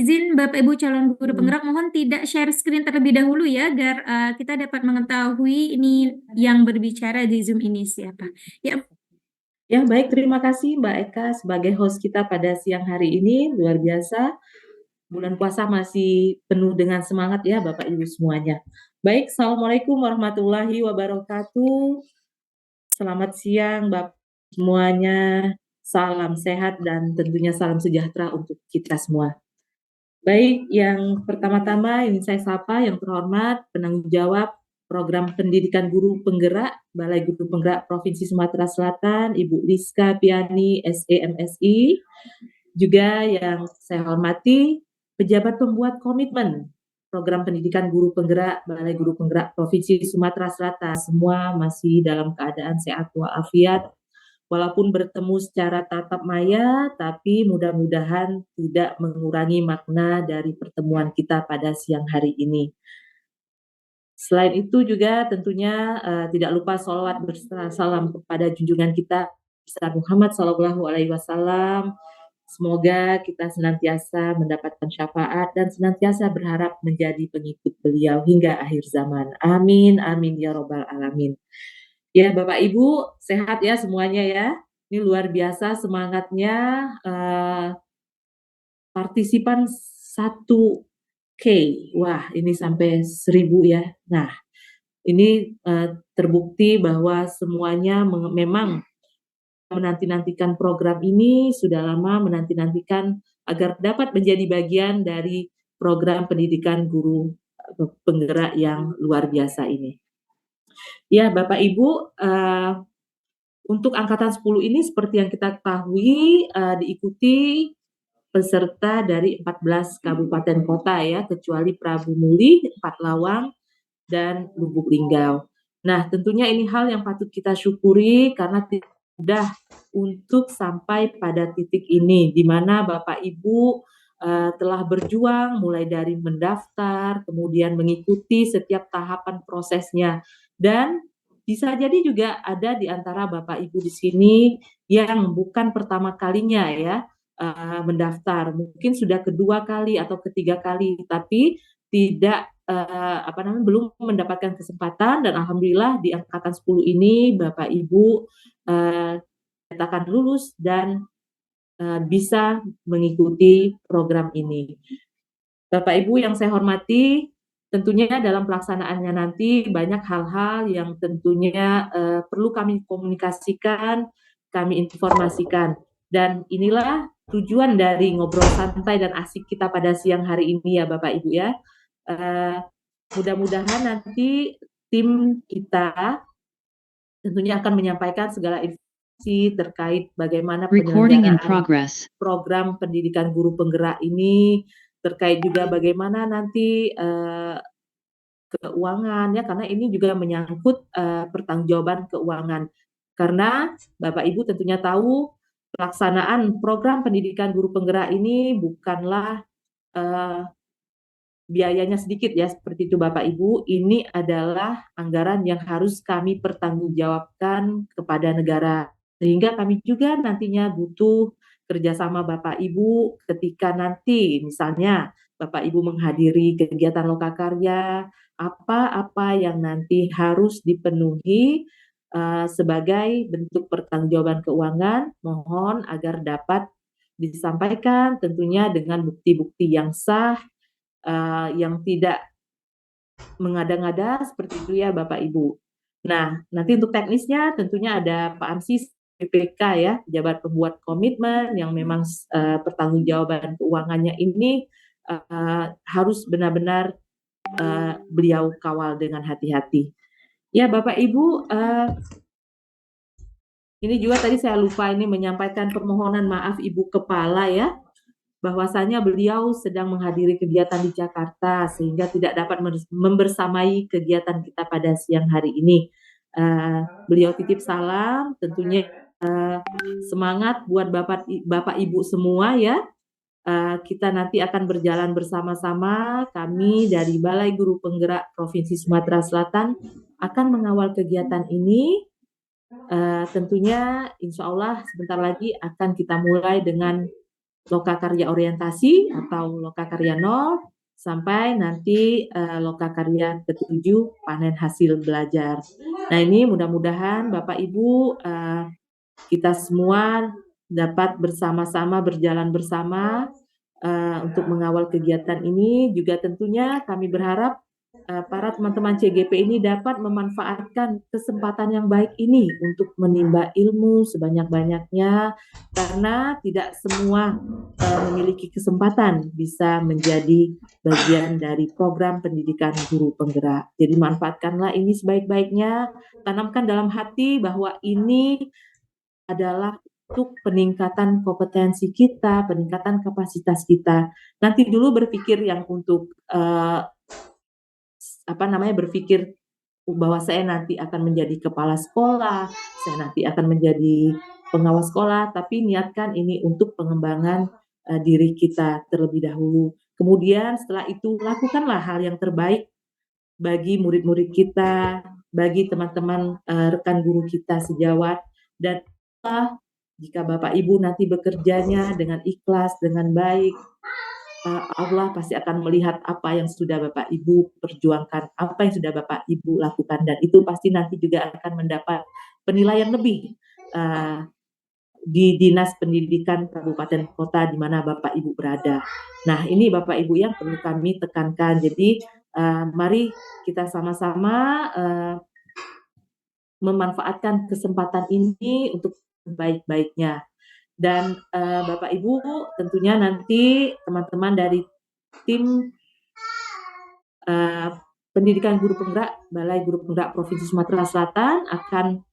izin Bapak Ibu calon guru Hmm. penggerak, mohon tidak share screen terlebih dahulu ya, agar kita dapat mengetahui ini yang berbicara di Zoom ini siapa. Ya, Ya, baik. Terima kasih Mbak Eka sebagai host kita pada siang hari ini. Luar biasa. Bulan puasa masih penuh dengan semangat ya Bapak Ibu semuanya. Baik, Assalamualaikum warahmatullahi wabarakatuh. Selamat siang Bapak semuanya. Salam sehat dan tentunya salam sejahtera untuk kita semua. Baik, yang pertama-tama ingin saya sapa yang terhormat penanggung jawab Program Pendidikan Guru Penggerak Balai Guru Penggerak Provinsi Sumatera Selatan, Ibu Liska Piani, SEMSI. Juga yang saya hormati pejabat pembuat komitmen Program Pendidikan Guru Penggerak Balai Guru Penggerak Provinsi Sumatera Selatan. Semua masih dalam keadaan sehat walafiat. Walaupun bertemu secara tatap maya, tapi mudah-mudahan tidak mengurangi makna dari pertemuan kita pada siang hari ini. Selain itu juga tentunya tidak lupa sholawat berserta salam kepada junjungan kita besar Muhammad SAW. Semoga kita senantiasa mendapatkan syafaat dan senantiasa berharap menjadi pengikut beliau hingga akhir zaman. Amin, amin ya robbal alamin. Ya, Bapak Ibu, sehat ya semuanya ya. Ini luar biasa semangatnya partisipan 1K. Wah, ini sampai 1000 ya. Nah, ini terbukti bahwa semuanya memang menanti-nantikan program ini, sudah lama menanti-nantikan agar dapat menjadi bagian dari program pendidikan guru penggerak yang luar biasa ini. Ya, Bapak Ibu, untuk angkatan 10 ini seperti yang kita ketahui diikuti peserta dari 14 kabupaten kota ya, kecuali Prabu Muli, Lawang, dan Lubuk Linggau. Nah, tentunya ini hal yang patut kita syukuri karena tidak mudah untuk sampai pada titik ini, di mana Bapak Ibu telah berjuang mulai dari mendaftar, kemudian mengikuti setiap tahapan prosesnya, dan bisa jadi juga ada di antara Bapak Ibu di sini yang bukan pertama kalinya ya mendaftar, mungkin sudah kedua kali atau ketiga kali, tapi tidak belum mendapatkan kesempatan, dan alhamdulillah di angkatan 10 ini Bapak Ibu katakan lulus dan bisa mengikuti program ini. Bapak Ibu yang saya hormati, tentunya dalam pelaksanaannya nanti banyak hal-hal yang tentunya perlu kami komunikasikan, kami informasikan. Dan inilah tujuan dari ngobrol santai dan asik kita pada siang hari ini ya Bapak Ibu ya. Mudah-mudahan nanti tim kita tentunya akan menyampaikan segala informasi terkait bagaimana penyelenggaraan program pendidikan guru penggerak ini, terkait juga bagaimana nanti keuangan ya, karena ini juga menyangkut pertanggungjawaban keuangan. Karena Bapak Ibu tentunya tahu pelaksanaan program pendidikan guru penggerak ini bukanlah biayanya sedikit ya, seperti itu Bapak Ibu. Ini adalah anggaran yang harus kami pertanggungjawabkan kepada negara. Sehingga kami juga nantinya butuh kerjasama Bapak Ibu ketika nanti misalnya Bapak Ibu menghadiri kegiatan lokakarya, apa-apa yang nanti harus dipenuhi sebagai bentuk pertanggungjawaban keuangan, mohon agar dapat disampaikan tentunya dengan bukti-bukti yang sah, yang tidak mengada-ngada seperti itu ya Bapak Ibu. Nah, nanti untuk teknisnya tentunya ada Pak Amsis PPK ya, pejabat pembuat komitmen yang memang pertanggungjawaban keuangannya ini harus benar-benar beliau kawal dengan hati-hati. Ya Bapak Ibu, ini juga tadi saya lupa ini menyampaikan permohonan maaf Ibu Kepala ya, bahwasanya beliau sedang menghadiri kegiatan di Jakarta sehingga tidak dapat membersamai kegiatan kita pada siang hari ini. Beliau titip salam, tentunya semangat buat Bapak Ibu semua ya. Kita nanti akan berjalan bersama-sama. Kami dari Balai Guru Penggerak Provinsi Sumatera Selatan akan mengawal kegiatan ini. Tentunya insya Allah sebentar lagi akan kita mulai dengan lokakarya orientasi atau lokakarya 0 sampai nanti lokakarya ke-7 panen hasil belajar. Nah, ini mudah-mudahan Bapak Ibu kita semua dapat bersama-sama berjalan bersama untuk mengawal kegiatan ini. Juga tentunya kami berharap para teman-teman CGP ini dapat memanfaatkan kesempatan yang baik ini untuk menimba ilmu sebanyak-banyaknya, karena tidak semua memiliki kesempatan bisa menjadi bagian dari program pendidikan guru penggerak. Jadi manfaatkanlah ini sebaik-baiknya, tanamkan dalam hati bahwa ini adalah untuk peningkatan kompetensi kita, peningkatan kapasitas kita. Nanti dulu berpikir yang untuk berpikir bahwa saya nanti akan menjadi kepala sekolah, saya nanti akan menjadi pengawas sekolah, tapi niatkan ini untuk pengembangan diri kita terlebih dahulu. Kemudian setelah itu lakukanlah hal yang terbaik bagi murid-murid kita, bagi teman-teman rekan guru kita sejawat, dan jika Bapak Ibu nanti bekerjanya dengan ikhlas, dengan baik, Allah pasti akan melihat apa yang sudah Bapak Ibu perjuangkan, apa yang sudah Bapak Ibu lakukan, dan itu pasti nanti juga akan mendapat penilaian lebih di Dinas Pendidikan Kabupaten Kota di mana Bapak Ibu berada. Nah, ini Bapak Ibu yang perlu kami tekankan. Jadi, mari kita sama-sama memanfaatkan kesempatan ini untuk baik-baiknya. Dan Bapak Ibu tentunya nanti teman-teman dari tim pendidikan guru penggerak Balai Guru Penggerak Provinsi Sumatera Selatan akan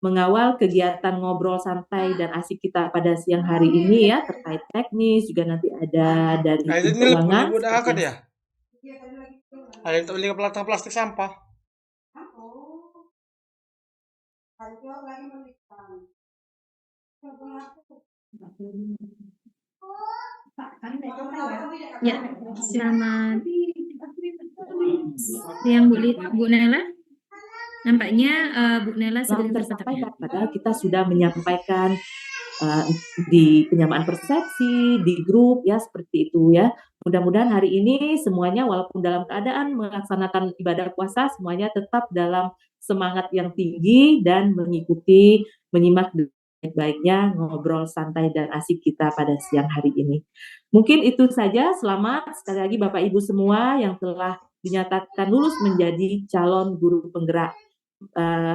mengawal kegiatan ngobrol santai dan asik kita pada siang hari ini ya, terkait teknis, juga nanti ada dari tim keuangan. Ya? Ada yang terbeli ke plastik sampah. Ya, selamat siang Bu Nela. Nampaknya Bu Nela sedang tersampaikan, padahal kita sudah menyampaikan di penyamaan persepsi, di grup ya, seperti itu ya. Mudah-mudahan hari ini semuanya walaupun dalam keadaan melaksanakan ibadah puasa, semuanya tetap dalam semangat yang tinggi dan mengikuti, menyimak baik-baiknya ngobrol santai dan asik kita pada siang hari ini. Mungkin itu saja. Selamat sekali lagi Bapak Ibu semua yang telah dinyatakan lulus menjadi calon guru penggerak.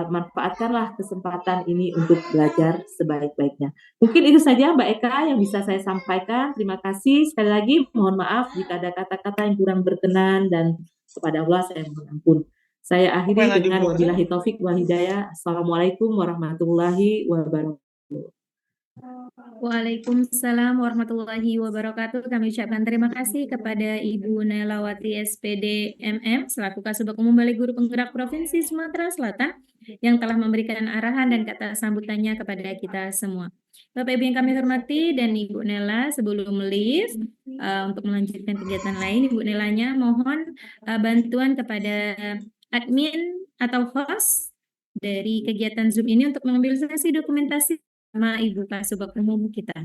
Manfaatkanlah kesempatan ini untuk belajar sebaik-baiknya. Mungkin itu saja Mbak Eka yang bisa saya sampaikan. Terima kasih sekali lagi. Mohon maaf jika ada kata-kata yang kurang berkenan, dan kepada Allah saya mohon ampun. Saya akhiri dengan wabillahi taufik wal hidayah. Assalamualaikum warahmatullahi wabarakatuh. Waalaikumsalam warahmatullahi wabarakatuh. Kami ucapkan terima kasih kepada Ibu Nelawati SPD MM selaku Kasubag Umum Balai Guru Penggerak Provinsi Sumatera Selatan yang telah memberikan arahan dan kata sambutannya kepada kita semua. Bapak Ibu yang kami hormati dan Ibu Nela, sebelum leave untuk melanjutkan kegiatan lain, Ibu Nelanya mohon bantuan kepada admin atau host dari kegiatan Zoom ini untuk mengambil sesi dokumentasi sama Ibu Kasubag Umum kita.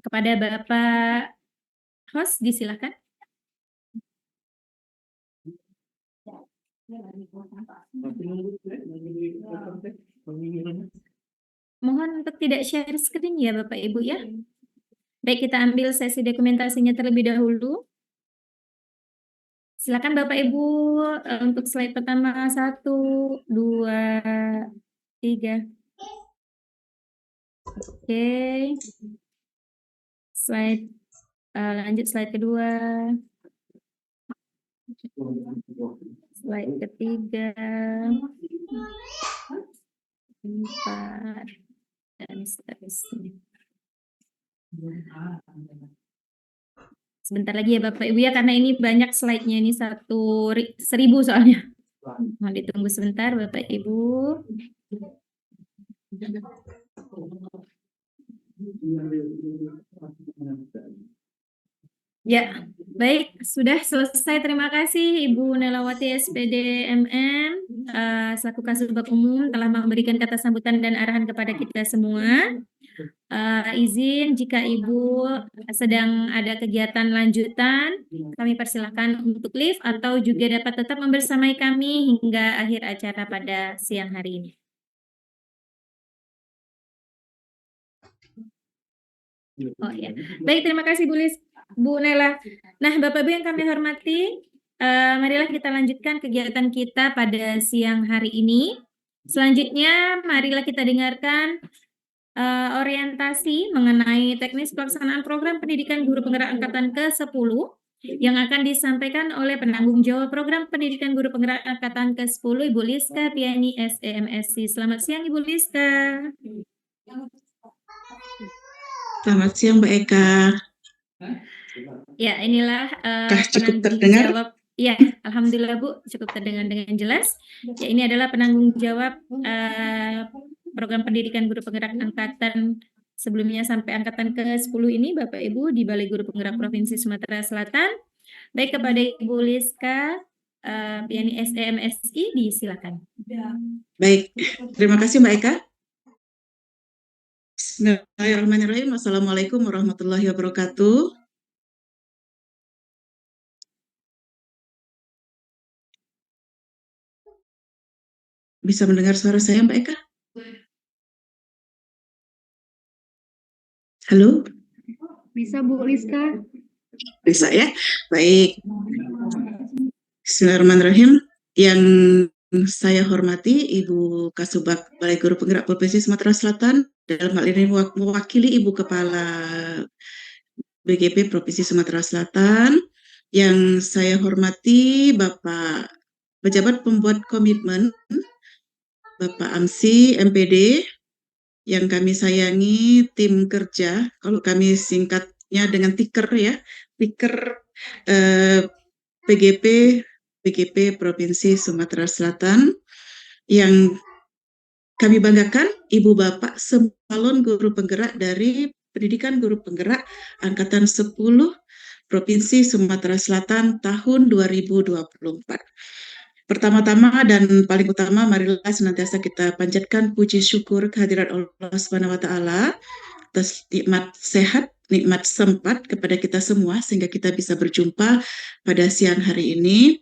Kepada Bapak host, disilakan. Mohon untuk tidak share screen ya Bapak Ibu ya. Baik, kita ambil sesi dokumentasinya terlebih dahulu. Silakan Bapak Ibu untuk slide pertama 1, 2, 3. Oke. Slide lanjut slide kedua. Slide ketiga. 4 dan seterusnya. Sebentar lagi ya Bapak Ibu ya, karena ini banyak slide-nya, ini 1000 soalnya. Mohon ditunggu sebentar Bapak Ibu. Ya, baik, sudah selesai. Terima kasih Ibu Nelawati SPD MM selaku Kasubag Umum telah memberikan kata sambutan dan arahan kepada kita semua. Izin jika Ibu sedang ada kegiatan lanjutan, kami persilahkan untuk live atau juga dapat tetap membersamai kami hingga akhir acara pada siang hari ini. Oh ya, baik, terima kasih Bu Nela. Nah, Bapak Ibu yang kami hormati, marilah kita lanjutkan kegiatan kita pada siang hari ini. Selanjutnya, marilah kita dengarkan orientasi mengenai teknis pelaksanaan program pendidikan guru penggerak angkatan ke-10 yang akan disampaikan oleh penanggung jawab program pendidikan guru penggerak angkatan ke-10, Ibu Liska Piani SEMSC. Selamat siang, Ibu Liska. Selamat siang Mbak Eka. Ya, inilah Cukup penanggung terdengar? jawab. Ya, alhamdulillah Bu, cukup terdengar dengan jelas. Ya, ini adalah penanggung jawab program pendidikan guru penggerak angkatan sebelumnya sampai angkatan ke-10 ini, Bapak Ibu di Balai Guru Penggerak Provinsi Sumatera Selatan. Baik, kepada Ibu Liska Piani SEMSI, disilakan. Baik, terima kasih Mbak Eka. Bismillahirrahmanirrahim. Assalamualaikum warahmatullahi wabarakatuh. Bisa mendengar suara saya Mbak Eka? Halo? Bisa Bu Liska? Bisa ya? Baik. Bismillahirrahmanirrahim. Yang saya hormati Ibu Kasubag Balai Guru Penggerak Provinsi Sumatera Selatan, dalam hal ini mewakili Ibu Kepala BGP Provinsi Sumatera Selatan. Yang saya hormati Bapak Pejabat Pembuat Komitmen, Bapak Amsi MPD, yang kami sayangi tim kerja, kalau kami singkatnya dengan tiker ya, tiker BGP Provinsi Sumatera Selatan, yang kami banggakan Ibu Bapak calon guru penggerak dari Pendidikan Guru Penggerak Angkatan 10 Provinsi Sumatera Selatan tahun 2024. Pertama-tama dan paling utama, marilah senantiasa kita panjatkan puji syukur kehadirat Allah Subhanahu wa Ta'ala atas nikmat sehat, nikmat sempat kepada kita semua sehingga kita bisa berjumpa pada siang hari ini.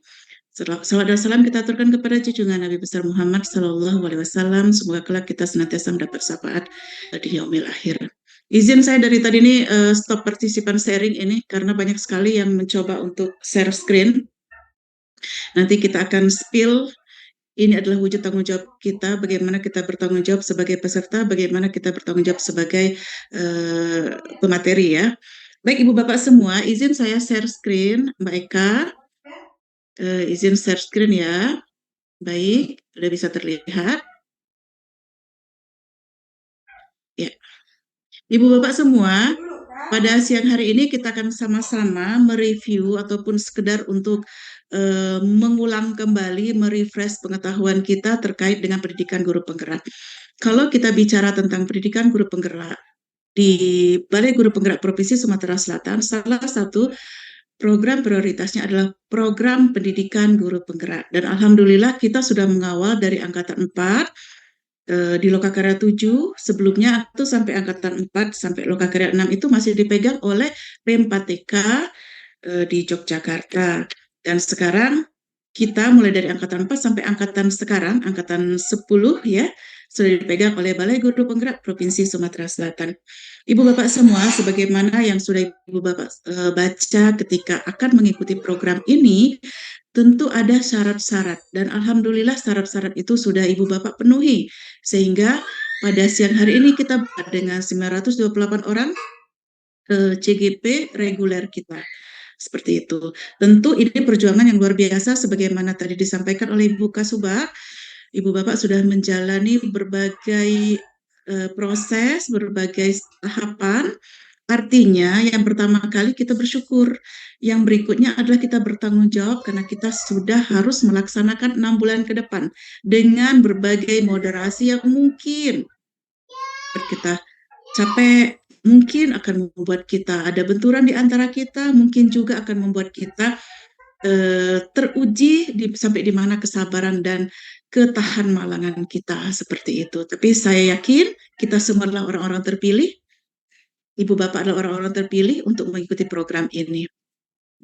Salawat dan salam kita aturkan kepada junjungan Nabi besar Muhammad Sallallahu Alaihi Wasallam. Semoga kelak kita senantiasa mendapat syafaat di yaumil akhir. Izin saya dari tadi ini stop partisipan sharing ini karena banyak sekali yang mencoba untuk share screen. Nanti kita akan spill. Ini adalah wujud tanggung jawab kita, bagaimana kita bertanggung jawab sebagai peserta, bagaimana kita bertanggung jawab sebagai pemateri ya. Baik Ibu Bapak semua, izin saya share screen, Mbak Eka. Izin share screen ya. Baik, sudah bisa terlihat. Ya. Ibu Bapak semua, pada siang hari ini kita akan sama-sama mereview ataupun sekedar untuk mengulang kembali, merefresh pengetahuan kita terkait dengan pendidikan guru penggerak. Kalau kita bicara tentang pendidikan guru penggerak di Balai Guru Penggerak Provinsi Sumatera Selatan, salah satu program prioritasnya adalah program pendidikan guru penggerak. Dan alhamdulillah kita sudah mengawal dari angkatan 4 di Lokakarya 7, sebelumnya itu sampai angkatan 4 sampai Lokakarya 6 itu masih dipegang oleh P4TK di Yogyakarta. Dan sekarang kita mulai dari angkatan 4 sampai angkatan sekarang, angkatan 10 ya, sudah dipegang oleh Balai Guru Penggerak Provinsi Sumatera Selatan. Ibu Bapak semua, sebagaimana yang sudah Ibu Bapak baca ketika akan mengikuti program ini, tentu ada syarat-syarat. Dan alhamdulillah syarat-syarat itu sudah Ibu Bapak penuhi. Sehingga pada siang hari ini kita dengan 928 orang CGP reguler kita. Seperti itu. Tentu ini perjuangan yang luar biasa sebagaimana tadi disampaikan oleh Ibu Kasubag. Ibu Bapak sudah menjalani berbagai proses, berbagai tahapan. Artinya yang pertama kali kita bersyukur. Yang berikutnya adalah kita bertanggung jawab karena kita sudah harus melaksanakan 6 bulan ke depan dengan berbagai moderasi yang mungkin kita capek, mungkin akan membuat kita ada benturan di antara kita, mungkin juga akan membuat kita teruji sampai di mana kesabaran dan ketahan malangan kita seperti itu. Tapi saya yakin kita semua adalah orang-orang terpilih. Ibu Bapak adalah orang-orang terpilih untuk mengikuti program ini.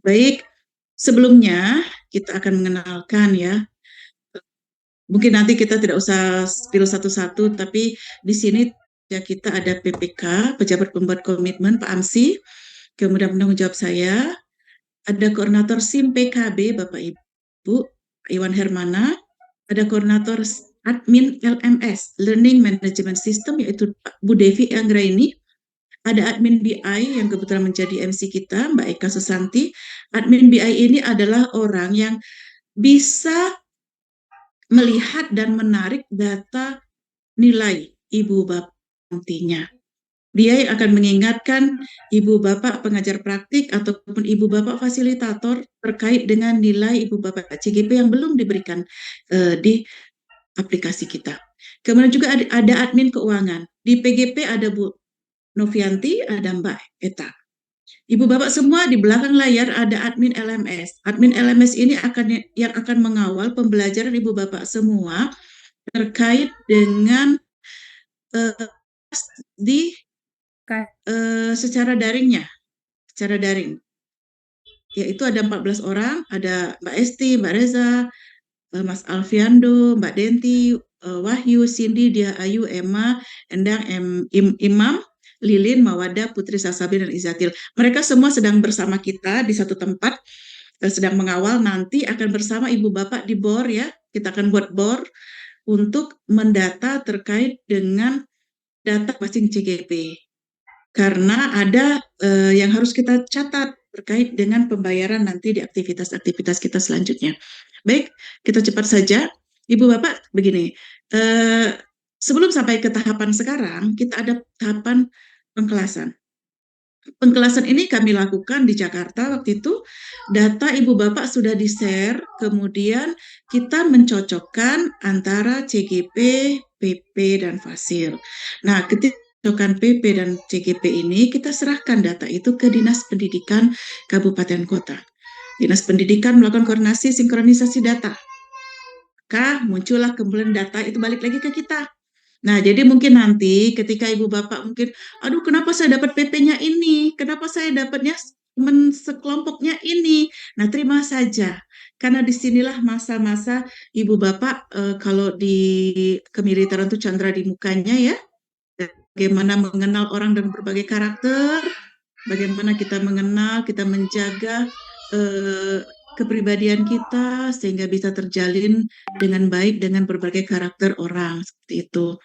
Baik, sebelumnya kita akan mengenalkan ya. Mungkin nanti kita tidak usah spill satu-satu, tapi di sini ya kita ada PPK, Pejabat Pembuat Komitmen, Pak Amsi, kemudian penanggung jawab saya, ada koordinator SIM PKB, Bapak Ibu, Pak Iwan Hermana, ada koordinator admin LMS, Learning Management System, yaitu Bu Devi Anggraini, ada admin BI yang kebetulan menjadi MC kita, Mbak Eka Susanti. Admin BI ini adalah orang yang bisa melihat dan menarik data nilai ibu bapak nantinya. Dia yang akan mengingatkan ibu bapak pengajar praktik ataupun ibu bapak fasilitator terkait dengan nilai ibu bapak CGP yang belum diberikan di aplikasi kita. Kemudian juga ada admin keuangan. Di PGP ada Bu Novianti, ada Mbak Eta. Ibu bapak semua di belakang layar ada admin LMS. Admin LMS ini yang akan mengawal pembelajaran ibu bapak semua terkait dengan di secara daring. Yaitu ada 14 orang, ada Mbak Esti, Mbak Reza, Mas Alfiando, Mbak Denti, Wahyu, Cindy, Dia Ayu, Emma, Endang, Imam, Lilin, Mawada, Putri Sasabi, dan Izatil. Mereka semua sedang bersama kita di satu tempat, sedang mengawal. Nanti akan bersama ibu bapak di BOR ya. Kita akan buat BOR untuk mendata terkait dengan data masing CGP. Karena ada yang harus kita catat terkait dengan pembayaran nanti di aktivitas-aktivitas kita selanjutnya. Baik, kita cepat saja. Ibu Bapak, begini. Sebelum sampai ke tahapan sekarang, kita ada tahapan pengkelasan. Pengkelasan ini kami lakukan di Jakarta waktu itu. Data Ibu Bapak sudah di-share, kemudian kita mencocokkan antara CGP, PP, dan Fasil. Nah, ketika cocokan PP dan CGP ini, kita serahkan data itu ke Dinas Pendidikan Kabupaten Kota. Dinas Pendidikan melakukan koordinasi sinkronisasi data. Maka muncullah kemudian data itu balik lagi ke kita. Nah, jadi mungkin nanti ketika Ibu Bapak mungkin, aduh kenapa saya dapat PP-nya ini? Kenapa saya dapatnya sekelompoknya ini? Nah, terima saja. Karena disinilah masa-masa Ibu Bapak kalau di kemiliteran itu chandra di mukanya ya. Bagaimana mengenal orang dengan berbagai karakter, bagaimana kita mengenal, kita menjaga kepribadian kita sehingga bisa terjalin dengan baik dengan berbagai karakter orang seperti itu.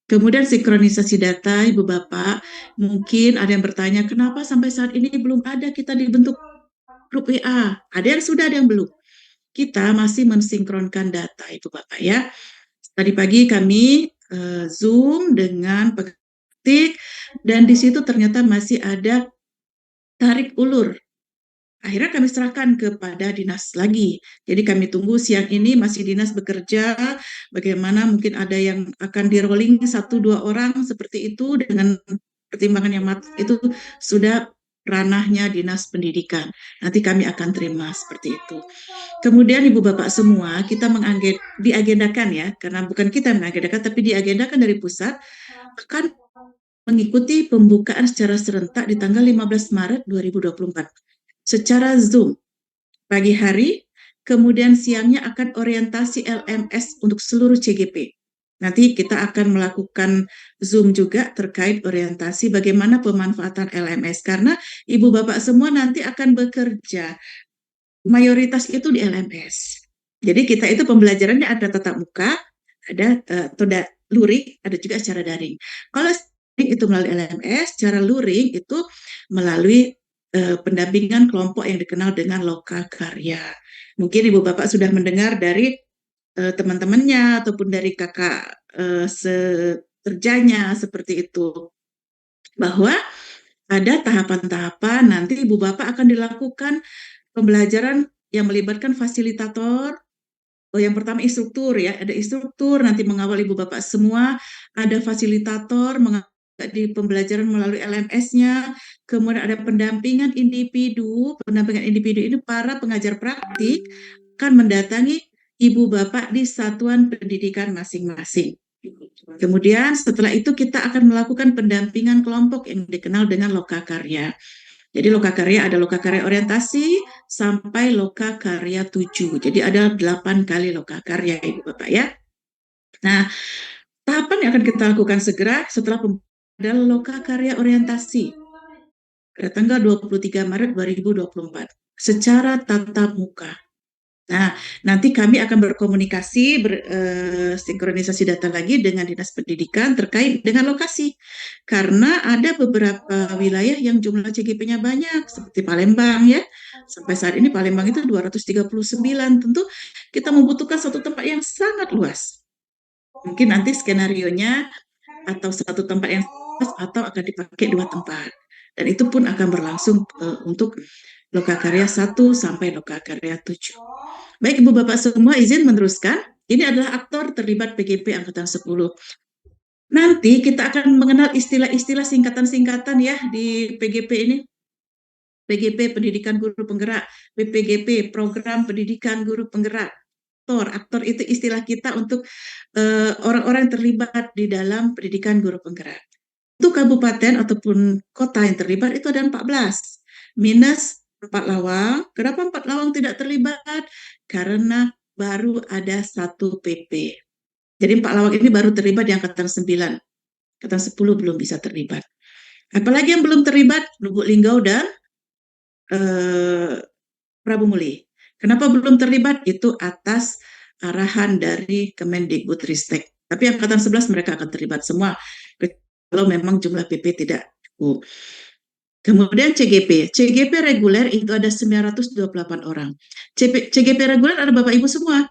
Kemudian sinkronisasi data, Ibu Bapak, mungkin ada yang bertanya, kenapa sampai saat ini belum ada kita dibentuk grup WA? Ada yang sudah, ada yang belum. Kita masih mensinkronkan data, Ibu Bapak ya. Tadi pagi kami Zoom dengan praktik, dan di situ ternyata masih ada tarik ulur. Akhirnya kami serahkan kepada dinas lagi. Jadi kami tunggu siang ini masih dinas bekerja, bagaimana mungkin ada yang akan di rolling 1-2 orang seperti itu dengan pertimbangan yang itu sudah ranahnya dinas pendidikan. Nanti kami akan terima seperti itu. Kemudian Ibu Bapak semua kita diagendakan ya, karena bukan kita mengagendakan tapi diagendakan dari pusat akan mengikuti pembukaan secara serentak di tanggal 15 Maret 2024. Secara Zoom pagi hari, kemudian siangnya akan orientasi LMS untuk seluruh CGP. Nanti kita akan melakukan Zoom juga terkait orientasi bagaimana pemanfaatan LMS, karena Ibu Bapak semua nanti akan bekerja mayoritas itu di LMS. Jadi kita itu pembelajarannya ada tatap muka, ada luring, ada juga secara daring. Kalau itu melalui LMS, secara luring itu melalui pendampingan kelompok yang dikenal dengan Loka Karya. Mungkin Ibu Bapak sudah mendengar dari teman-temannya ataupun dari kakak sekerjanya seperti itu, bahwa ada tahapan-tahapan nanti Ibu Bapak akan dilakukan pembelajaran yang melibatkan fasilitator. Yang pertama instruktur ya, ada instruktur nanti mengawal Ibu Bapak semua, ada fasilitator di pembelajaran melalui LMS-nya, kemudian ada pendampingan individu. Pendampingan individu ini para pengajar praktik akan mendatangi ibu bapak di satuan pendidikan masing-masing. Kemudian setelah itu kita akan melakukan pendampingan kelompok yang dikenal dengan lokakarya. Jadi lokakarya ada lokakarya orientasi sampai lokakarya 7. Jadi ada 8 kali lokakarya ibu bapak ya. Nah, tahapan yang akan kita lakukan segera setelah adalah lokakarya orientasi pada tanggal 23 Maret 2024 secara tatap muka. Nah, nanti kami akan berkomunikasi, sinkronisasi data lagi dengan Dinas Pendidikan terkait dengan lokasi. Karena ada beberapa wilayah yang jumlah CGP-nya banyak, seperti Palembang ya. Sampai saat ini Palembang itu 239. Tentu kita membutuhkan satu tempat yang sangat luas. Mungkin nanti skenarionya atau satu tempat yang luas atau akan dipakai 2 tempat. Dan itu pun akan berlangsung untuk lokakarya 1 sampai lokakarya 7. Baik Ibu Bapak semua, izin meneruskan. Ini adalah aktor terlibat PGP Angkatan 10. Nanti kita akan mengenal istilah-istilah singkatan-singkatan ya di PGP ini. PGP Pendidikan Guru Penggerak, PPGP Program Pendidikan Guru Penggerak. Aktor itu istilah kita untuk orang-orang yang terlibat di dalam pendidikan guru penggerak. Untuk kabupaten ataupun kota yang terlibat itu ada 14. Minus 4 Lawang. Kenapa 4 Lawang tidak terlibat? Karena baru ada 1 PP. Jadi 4 Lawang ini baru terlibat di Angkatan 9. Angkatan 10 belum bisa terlibat. Apalagi yang belum terlibat? Lubuk Linggau dan Prabu Muli. Kenapa belum terlibat? Itu atas arahan dari Kemendikbudristek. Tapi Angkatan 11 mereka akan terlibat semua kalau memang jumlah PP tidak cukup. Kemudian CGP. CGP reguler itu ada 928 orang. CGP reguler ada Bapak Ibu semua.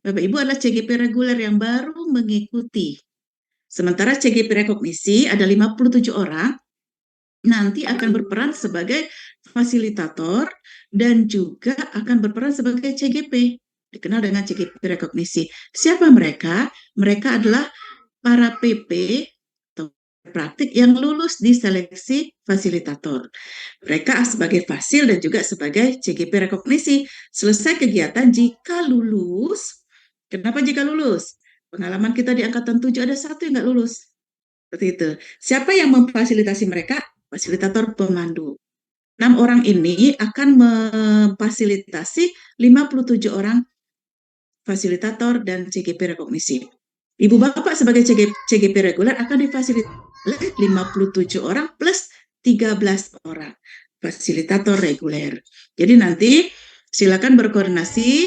Bapak Ibu adalah CGP reguler yang baru mengikuti. Sementara CGP rekognisi ada 57 orang. Nanti akan berperan sebagai fasilitator dan juga akan berperan sebagai CGP. Dikenal dengan CGP rekognisi. Siapa mereka? Mereka adalah para PP atau praktik yang lulus di seleksi fasilitator. Mereka sebagai fasil dan juga sebagai CGP rekognisi. Selesai kegiatan jika lulus. Kenapa jika lulus? Pengalaman kita di Angkatan 7 ada 1 yang nggak lulus. Seperti itu. Siapa yang memfasilitasi mereka? Fasilitator pemandu. 6 orang ini akan memfasilitasi 57 orang fasilitator dan CGP rekognisi. Ibu Bapak sebagai CGP reguler akan difasilitasi 57 orang plus 13 orang fasilitator reguler. Jadi nanti silakan berkoordinasi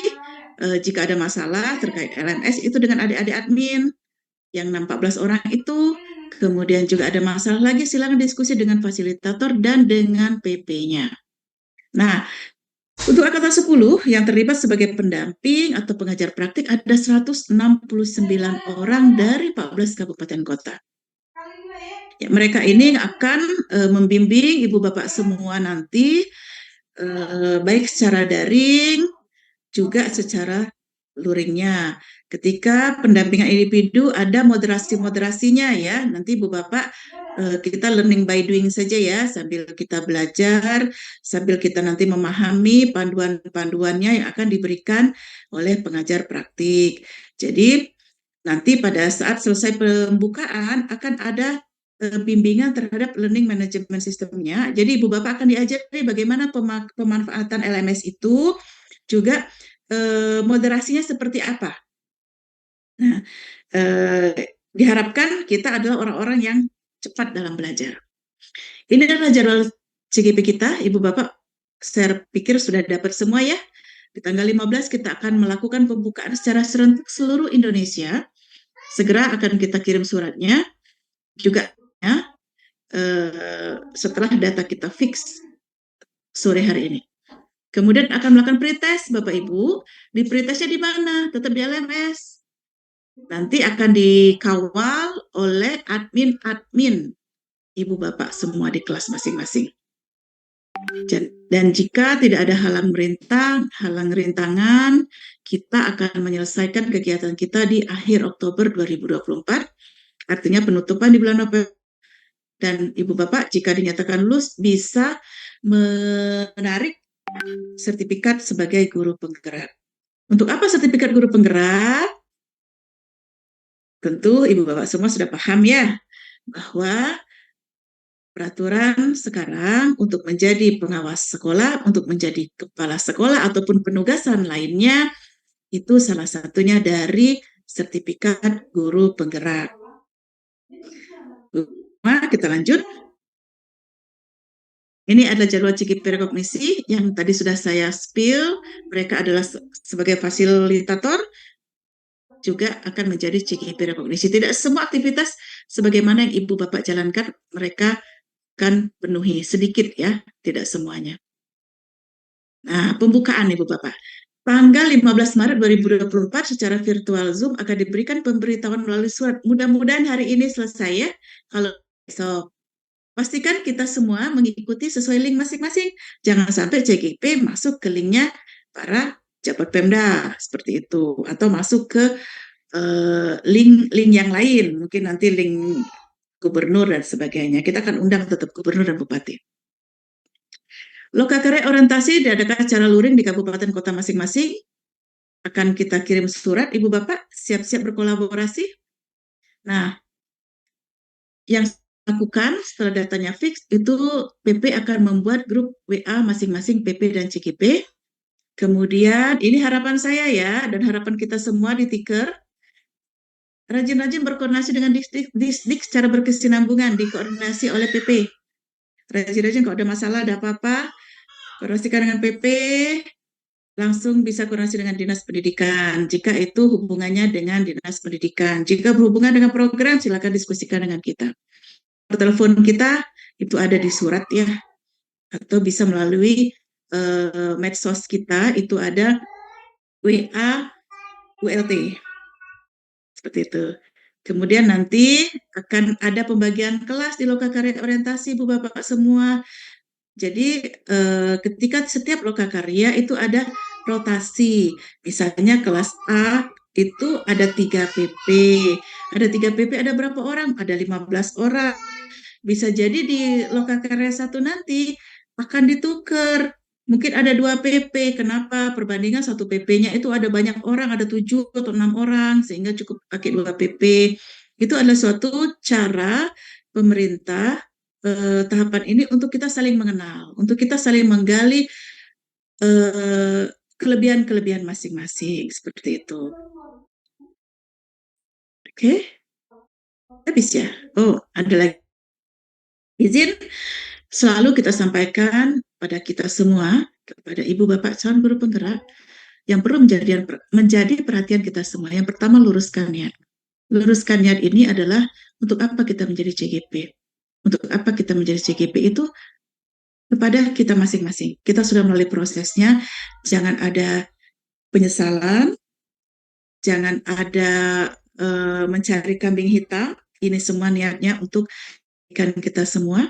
jika ada masalah terkait LMS itu dengan adik-adik admin yang 14 orang itu. Kemudian juga ada masalah lagi, silakan diskusi dengan fasilitator dan dengan PP-nya. Nah, untuk Angkatan 10 yang terlibat sebagai pendamping atau pengajar praktik ada 169 orang dari 14 kabupaten kota. Ya, mereka ini akan membimbing Ibu Bapak semua nanti, baik secara daring, juga secara luringnya. Ketika pendampingan individu ada moderasi-moderasinya ya. Nanti Ibu Bapak kita learning by doing saja ya, sambil kita belajar, sambil kita nanti memahami panduan-panduannya yang akan diberikan oleh pengajar praktik. Jadi nanti pada saat selesai pembukaan akan ada bimbingan terhadap learning management systemnya. Jadi Ibu Bapak akan diajari bagaimana pemanfaatan LMS itu, juga moderasinya seperti apa. Nah, diharapkan kita adalah orang-orang yang cepat dalam belajar. Ini adalah jadwal CGP kita, Ibu Bapak, saya pikir sudah dapat semua ya. Di tanggal 15 kita akan melakukan pembukaan secara serentak seluruh Indonesia. Segera akan kita kirim suratnya. Juga ya, setelah data kita fix sore hari ini. Kemudian akan melakukan pretest, Bapak Ibu. Di pretestnya di mana? Tetap di LMS. Nanti akan dikawal oleh admin Ibu Bapak semua di kelas masing-masing. Dan jika tidak ada halang rintangan, kita akan menyelesaikan kegiatan kita di akhir Oktober 2024. Artinya penutupan di bulan November, Dan Ibu Bapak jika dinyatakan lulus bisa menarik sertifikat sebagai guru penggerak. Untuk apa sertifikat guru penggerak? Tentu Ibu Bapak semua sudah paham ya, bahwa peraturan sekarang untuk menjadi pengawas sekolah, untuk menjadi kepala sekolah ataupun penugasan lainnya, itu salah satunya dari sertifikat guru penggerak. Kita lanjut. Ini adalah jadwal CGP rekognisi yang tadi sudah saya spill. Mereka adalah sebagai fasilitator juga akan menjadi CGP rekognisi. Tidak semua aktivitas sebagaimana yang Ibu Bapak jalankan mereka akan penuhi, sedikit ya, tidak semuanya. Nah, pembukaan Ibu Bapak. Tanggal 15 Maret 2024 secara virtual Zoom akan diberikan pemberitahuan melalui surat. Mudah-mudahan hari ini selesai ya. Kalau besok, pastikan kita semua mengikuti sesuai link masing-masing. Jangan sampai CGP masuk ke linknya para jabat Pemda seperti itu, atau masuk ke link yang lain, mungkin nanti link gubernur dan sebagainya. Kita akan undang tetap gubernur dan bupati. Lokakarya orientasi diadakan secara luring di kabupaten kota masing-masing. Akan kita kirim surat, Ibu Bapak siap-siap berkolaborasi. Nah, yang lakukan setelah datanya fix, itu PP akan membuat grup WA masing-masing PP dan CGP. Kemudian, ini harapan saya ya, dan harapan kita semua di Tiker, rajin-rajin berkoordinasi dengan Disdik secara berkesinambungan, dikoordinasi oleh PP. Rajin-rajin kalau ada masalah, ada apa-apa, koordinasikan dengan PP, langsung bisa koordinasi dengan Dinas Pendidikan. Jika itu hubungannya dengan Dinas Pendidikan. Jika berhubungan dengan program, silakan diskusikan dengan kita. Telepon kita itu ada di surat ya, atau bisa melalui medsos kita, itu ada WA ULT. Seperti itu. Kemudian nanti akan ada pembagian kelas di lokakarya orientasi, Bu Bapak semua. Jadi ketika setiap lokakarya itu ada rotasi. Misalnya kelas A itu ada 3 PP. Ada 3 PP, ada berapa orang? Ada 15 orang. Bisa jadi di lokakarya 1 nanti akan ditukar. Mungkin ada 2 PP. Kenapa? Perbandingan 1 PP-nya itu ada banyak orang, ada 7 atau 6 orang, sehingga cukup pakai 2 PP. Itu adalah suatu cara pemerintah tahapan ini untuk kita saling mengenal, untuk kita saling menggali kelebihan-kelebihan masing-masing, seperti itu. Oke? Habis ya? Oh, ada lagi. Izin selalu kita sampaikan pada kita semua, kepada Ibu Bapak calon guru penggerak, yang perlu menjadi perhatian kita semua. Yang pertama, luruskan niat. Luruskan niat ini adalah untuk apa kita menjadi CGP. Untuk apa kita menjadi CGP itu kepada kita masing-masing. Kita sudah melalui prosesnya, jangan ada penyesalan, jangan ada mencari kambing hitam. Ini semua niatnya untuk kita semua.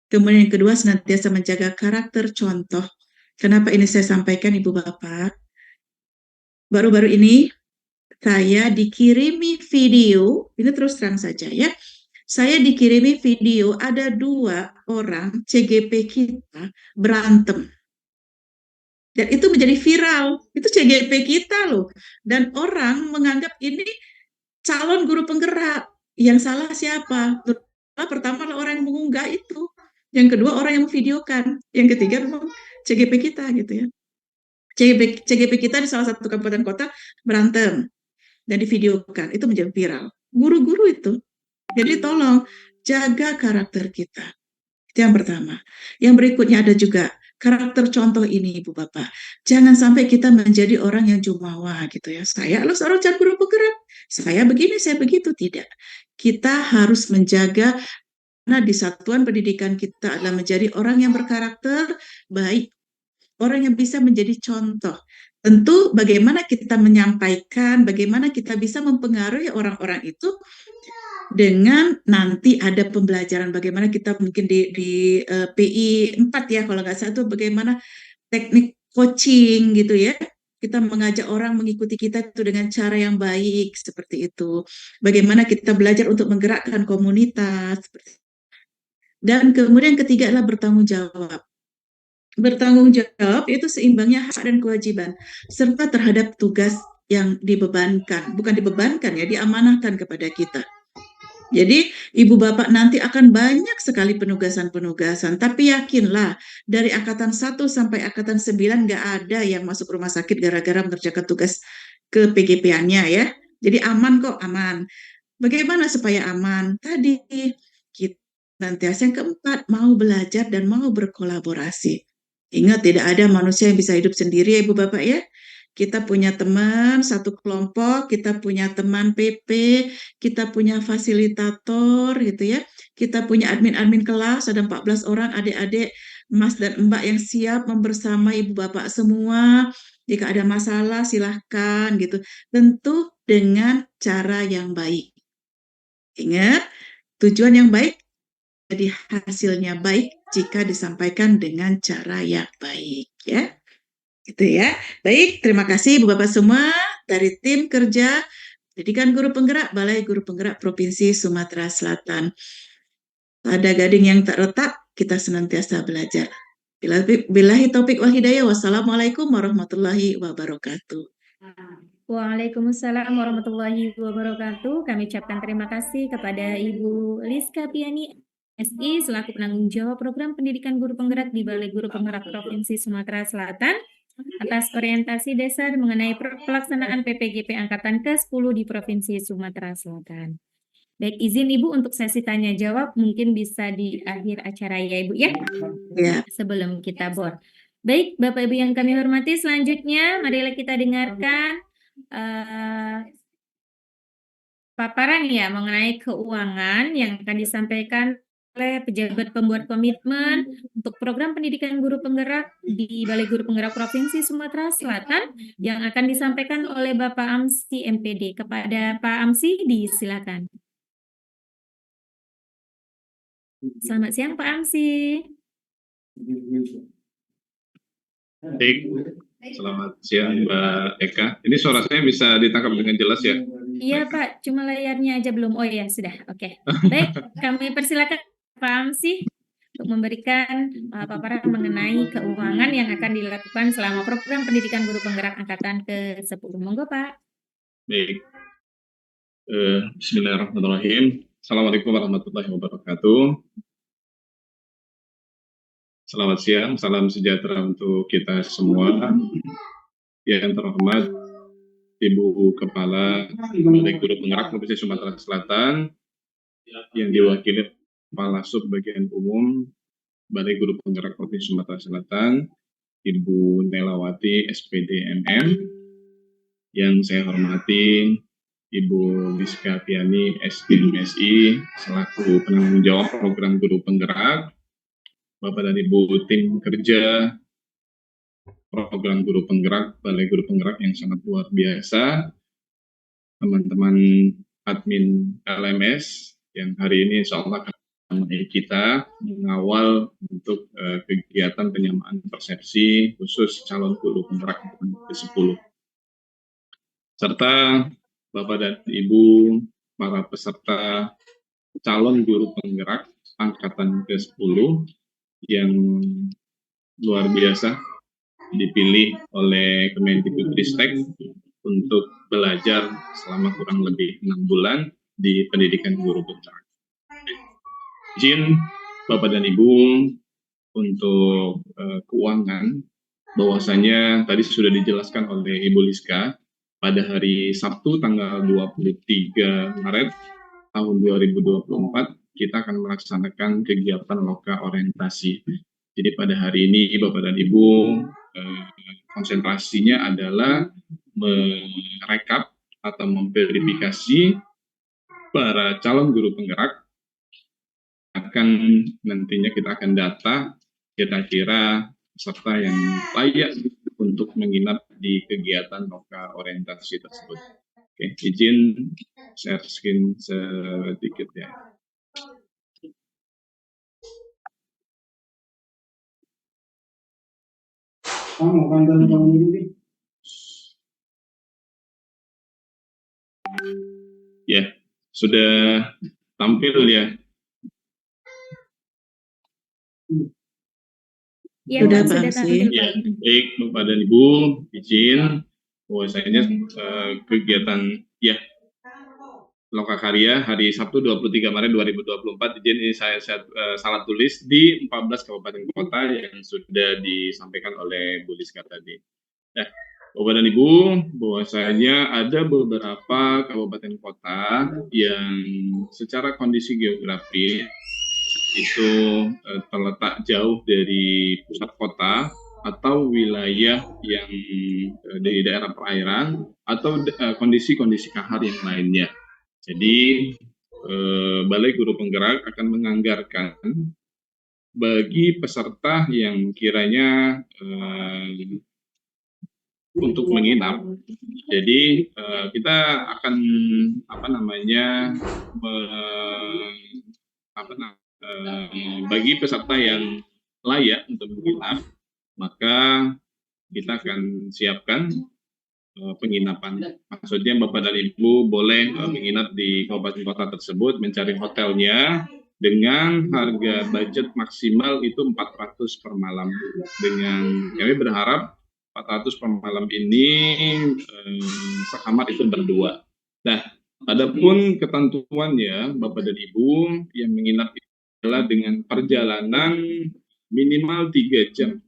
Kemudian yang kedua, senantiasa menjaga karakter contoh. Kenapa ini saya sampaikan, Ibu Bapak? Baru-baru ini saya dikirimi video, ini terus terang saja ya, saya dikirimi video ada 2 orang CGP kita berantem. Dan itu menjadi viral, itu CGP kita loh. Dan orang menganggap ini calon guru penggerak. Yang salah siapa? Pertama orang yang mengunggah itu. Yang kedua orang yang memvideokan. Yang ketiga memang CGP kita gitu ya. CGP kita di salah satu kabupaten kota berantem dan divideokan. Itu menjadi viral. Guru-guru itu. Jadi tolong jaga karakter kita. Itu yang pertama. Yang berikutnya ada juga karakter contoh ini, Ibu Bapak. Jangan sampai kita menjadi orang yang jumawa gitu ya. Saya adalah seorang calon guru penggerak. Saya begini, saya begitu. Tidak. Kita harus menjaga, karena di satuan pendidikan kita adalah menjadi orang yang berkarakter baik. Orang yang bisa menjadi contoh. Tentu bagaimana kita menyampaikan, bagaimana kita bisa mempengaruhi orang-orang itu dengan nanti ada pembelajaran bagaimana kita mungkin di PI 4 ya kalau nggak salah itu bagaimana teknik coaching gitu ya. Kita mengajak orang mengikuti kita itu dengan cara yang baik seperti itu. Bagaimana kita belajar untuk menggerakkan komunitas. Dan kemudian ketiga adalah bertanggung jawab. Bertanggung jawab itu seimbangnya hak dan kewajiban serta terhadap tugas yang dibebankan, bukan dibebankan ya, diamanahkan kepada kita. Jadi ibu bapak nanti akan banyak sekali penugasan-penugasan, tapi yakinlah dari angkatan 1 sampai angkatan 9 nggak ada yang masuk rumah sakit gara-gara mengerjakan tugas ke PGP-annya ya. Jadi aman kok, aman. Bagaimana supaya aman? Tadi kita nanti yang keempat mau belajar dan mau berkolaborasi. Ingat, tidak ada manusia yang bisa hidup sendiri ya Ibu Bapak ya. Kita punya teman satu kelompok, kita punya teman PP, kita punya fasilitator gitu ya. Kita punya admin-admin kelas, ada 14 orang adik-adik, Mas dan Mbak yang siap membersamai Ibu Bapak semua. Jika ada masalah silahkan gitu. Tentu dengan cara yang baik. Ingat, tujuan yang baik jadi hasilnya baik jika disampaikan dengan cara yang baik ya. Gitu ya. Baik, terima kasih Ibu Bapak semua dari tim kerja Pendidikan Guru Penggerak Balai Guru Penggerak Provinsi Sumatera Selatan. Pada gading yang tak retak, kita senantiasa belajar. Billahi taufik wal hidayah. Wassalamualaikum warahmatullahi wabarakatuh. Waalaikumsalam warahmatullahi wabarakatuh. Kami ucapkan terima kasih kepada Ibu Liska Piani SI selaku penanggung jawab program pendidikan guru penggerak di Balai Guru Penggerak Provinsi Sumatera Selatan atas orientasi dasar mengenai pelaksanaan PPGP Angkatan ke-10 di Provinsi Sumatera Selatan. Baik, izin Ibu untuk sesi tanya jawab mungkin bisa di akhir acara ya Ibu ya. Ya. Sebelum kita bor. Baik, Bapak Ibu yang kami hormati, selanjutnya marilah kita dengarkan paparan ya mengenai keuangan yang akan disampaikan oleh pejabat pembuat komitmen untuk program pendidikan guru penggerak di Balai Guru Penggerak Provinsi Sumatera Selatan yang akan disampaikan oleh Bapak Amsi MPD. Kepada Pak Amsi, disilakan. Selamat siang Pak Amsi. Baik, selamat siang Mbak Eka. Ini suara saya bisa ditangkap dengan jelas ya? Iya Pak, cuma layarnya aja belum. Oh ya sudah, oke. Baik, kami persilakan Pak Amsi untuk memberikan paparan mengenai keuangan yang akan dilakukan selama program pendidikan guru penggerak angkatan ke-10. Monggo Pak. Baik, Bismillahirrahmanirrahim. Assalamualaikum warahmatullahi wabarakatuh. Selamat siang, salam sejahtera untuk kita semua. Yang terhormat Ibu Kepala Balai Guru Penggerak Provinsi Sumatera Selatan yang diwakili Kepala Sub Bagian Umum Balai Guru Penggerak Provinsi Sumatera Selatan, Ibu Nelawati SPD MM, yang saya hormati Ibu Liska Piani SDMSI selaku penanggung jawab program guru penggerak, Bapak dan Ibu tim kerja program guru penggerak Balai Guru Penggerak yang sangat luar biasa, teman-teman admin LMS yang hari ini insya Allah akan menemani kita mengawal untuk kegiatan penyamaan persepsi khusus calon guru penggerak ke-10. Serta Bapak dan Ibu para peserta calon guru penggerak angkatan ke-10 yang luar biasa dipilih oleh Kemendikbudristek untuk belajar selama kurang lebih 6 bulan di pendidikan guru penggerak. Izin Bapak dan Ibu untuk keuangan, bahwasanya tadi sudah dijelaskan oleh Ibu Liska, pada hari Sabtu tanggal 23 Maret tahun 2024 kita akan melaksanakan kegiatan loka orientasi. Jadi pada hari ini Bapak dan Ibu konsentrasinya adalah merekap atau memverifikasi para calon guru penggerak. Nantinya kita akan data kira-kira peserta yang layak untuk menginap di kegiatan loka orientasi tersebut. Oke, izin share screen sedikit ya. Ya, sudah tampil ya. Ya, Sudah, Pak, Pak sudah Hamsi. tampil, Ya, Pak. baik Bapak dan Ibu, izin bahwasanya kegiatan ya Lokakarya hari Sabtu 23 Maret 2024, izin ini saya salah tulis di 14 kabupaten kota yang sudah disampaikan oleh Bu Liska tadi. Nah, Bapak dan Ibu, bahwasanya ada beberapa kabupaten kota yang secara kondisi geografis itu terletak jauh dari pusat kota atau wilayah yang di daerah perairan atau kondisi-kondisi kahar yang lainnya. Jadi Balai Guru Penggerak akan menganggarkan bagi peserta yang kiranya untuk menginap. Jadi kita akan bagi peserta yang layak untuk menginap, maka kita akan siapkan penginapan. Maksudnya Bapak dan Ibu boleh menginap di kabupaten kota tersebut, mencari hotelnya dengan harga budget maksimal itu 400 per malam. Dengan kami berharap 400 per malam ini sekamar itu berdua. Nah, adapun ketentuannya Bapak dan Ibu yang menginap adalah dengan perjalanan minimal 3 jam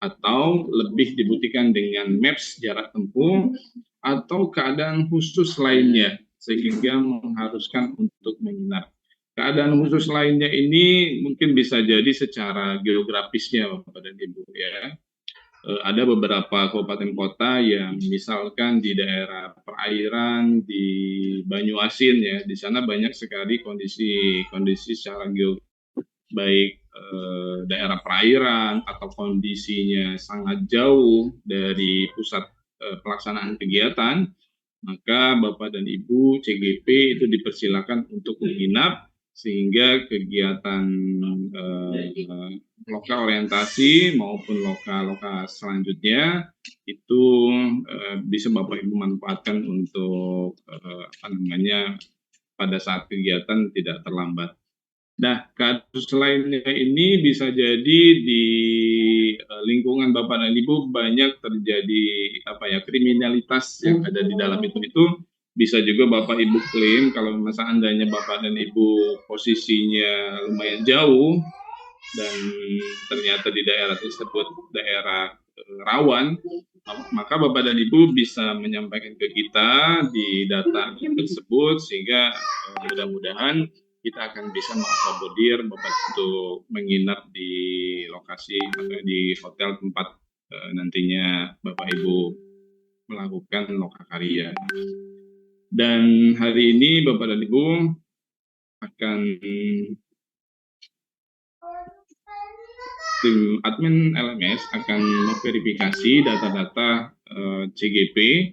atau lebih dibuktikan dengan maps jarak tempuh atau keadaan khusus lainnya sehingga mengharuskan untuk menginap. Keadaan khusus lainnya ini mungkin bisa jadi secara geografisnya Bapak dan Ibu ya. Ada beberapa kabupaten kota yang misalkan di daerah perairan di Banyuasin ya, di sana banyak sekali kondisi secara baik daerah perairan atau kondisinya sangat jauh dari pusat pelaksanaan kegiatan, maka Bapak dan Ibu CGP itu dipersilakan untuk menginap sehingga kegiatan lokal orientasi maupun lokal selanjutnya itu bisa Bapak Ibu manfaatkan untuk pada saat kegiatan tidak terlambat. Nah, kasus lainnya ini bisa jadi di lingkungan Bapak dan Ibu banyak terjadi kriminalitas yang ada di dalam itu bisa juga Bapak Ibu klaim kalau seandainya Bapak dan Ibu posisinya lumayan jauh dan ternyata di daerah tersebut daerah rawan, maka Bapak dan Ibu bisa menyampaikan ke kita di data tersebut sehingga mudah-mudahan kita akan bisa mengakomodir Bapak untuk menginap di lokasi atau di hotel tempat nantinya Bapak Ibu melakukan lokakarya. Dan hari ini Bapak dan Ibu akan tim admin LMS akan memverifikasi data-data CGP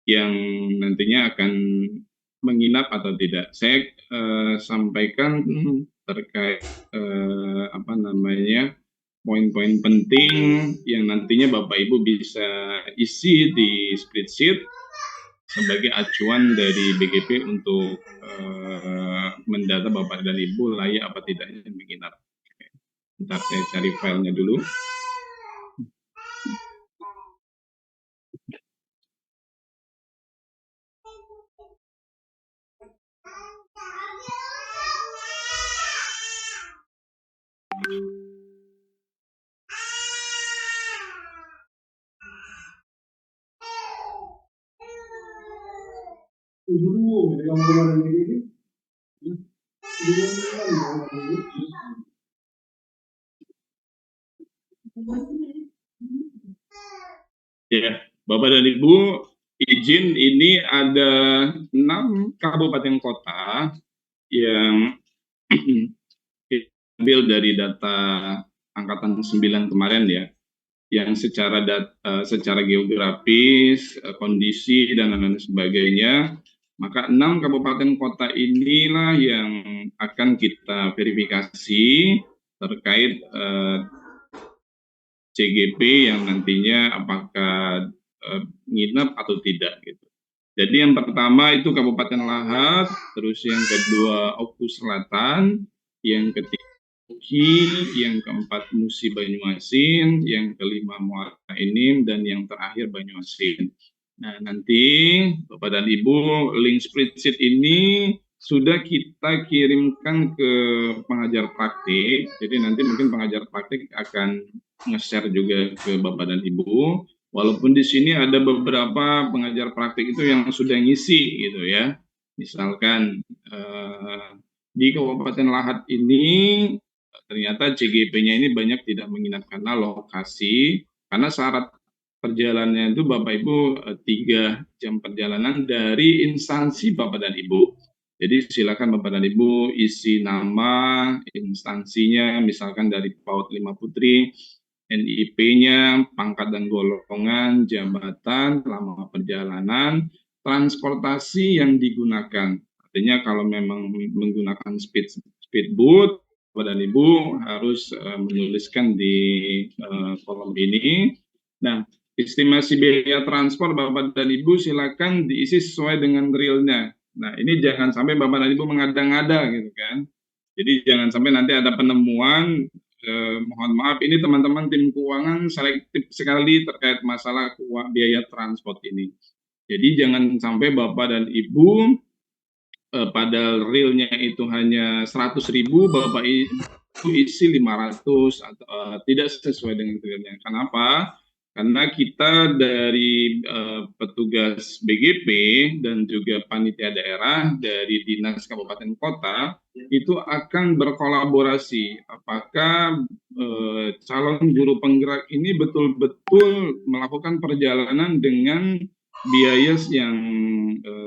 yang nantinya akan menginap atau tidak. Saya sampaikan terkait poin-poin penting yang nantinya Bapak Ibu bisa isi di spreadsheet sebagai acuan dari BGP untuk mendata Bapak dan Ibu layak apa tidaknya menginap. Bentar saya cari filenya dulu. Ya, Bapak dan Ibu, izin ini ada 6 kabupaten kota yang diambil dari data angkatan 9 kemarin ya, yang secara geografis, kondisi dan lain sebagainya, maka 6 kabupaten kota inilah yang akan kita verifikasi terkait CGP yang nantinya apakah nginep atau tidak gitu. Jadi yang pertama itu Kabupaten Lahat, terus yang kedua Oku Selatan, yang ketiga Oku Uki, yang keempat Musi Banyuasin, yang kelima Muara Enim, dan yang terakhir Banyuasin. Nah, nanti Bapak dan Ibu, link spreadsheet ini sudah kita kirimkan ke pengajar praktik. Jadi nanti mungkin pengajar praktik akan nge-share juga ke Bapak dan Ibu. Walaupun di sini ada beberapa pengajar praktik itu yang sudah ngisi gitu ya. Misalkan di Kabupaten Lahat ini ternyata CGP-nya ini banyak tidak minat karena lokasi, karena syarat perjalanannya itu Bapak Ibu 3 jam perjalanan dari instansi Bapak dan Ibu. Jadi silakan Bapak dan Ibu isi nama instansinya, misalkan dari PAUD 5 Putri, NIP-nya, pangkat dan golongan, jabatan, lama perjalanan, transportasi yang digunakan. Artinya kalau memang menggunakan speedboat, Bapak dan Ibu harus menuliskan di kolom ini. Nah, estimasi biaya transport Bapak dan Ibu silakan diisi sesuai dengan realnya. Nah, ini jangan sampai Bapak dan Ibu mengada-ngada gitu kan. Jadi jangan sampai nanti ada penemuan, mohon maaf ini teman-teman tim keuangan selektif sekali terkait masalah biaya transport ini. Jadi jangan sampai Bapak dan Ibu pada realnya itu hanya 100.000, Bapak Ibu isi 500 atau tidak sesuai dengan realnya. Kenapa? Karena kita dari petugas BGP dan juga panitia daerah dari dinas kabupaten kota itu akan berkolaborasi. Apakah calon guru penggerak ini betul-betul melakukan perjalanan dengan biaya yang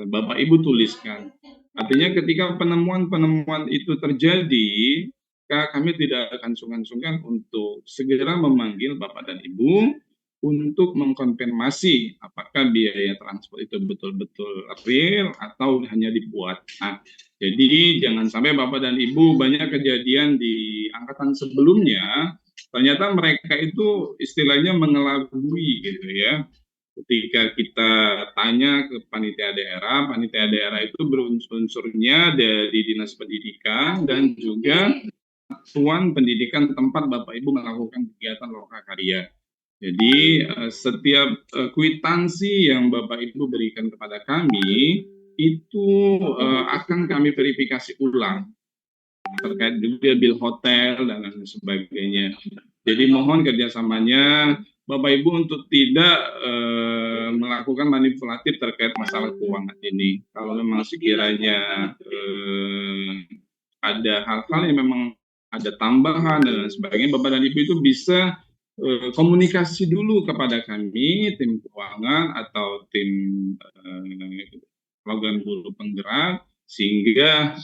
Bapak Ibu tuliskan. Artinya ketika penemuan-penemuan itu terjadi, kami tidak akan sungkan-sungkan untuk segera memanggil Bapak dan Ibu untuk mengkonfirmasi apakah biaya transport itu betul-betul real atau hanya dibuat. Nah, jadi jangan sampai Bapak dan Ibu banyak kejadian di angkatan sebelumnya, ternyata mereka itu istilahnya mengelabui gitu ya. Ketika kita tanya ke panitia daerah itu berunsur-unsurnya dari Dinas Pendidikan dan juga satuan pendidikan tempat Bapak Ibu melakukan kegiatan lokakarya. Jadi setiap kwitansi yang Bapak Ibu berikan kepada kami itu akan kami verifikasi ulang terkait juga bil hotel dan lain sebagainya. Jadi mohon kerjasamanya Bapak Ibu untuk tidak melakukan manipulatif terkait masalah keuangan ini. Kalau memang sekiranya ada hal-hal yang memang ada tambahan dan lain sebagainya, Bapak dan Ibu itu bisa komunikasi dulu kepada kami, tim keuangan atau tim program guru penggerak, sehingga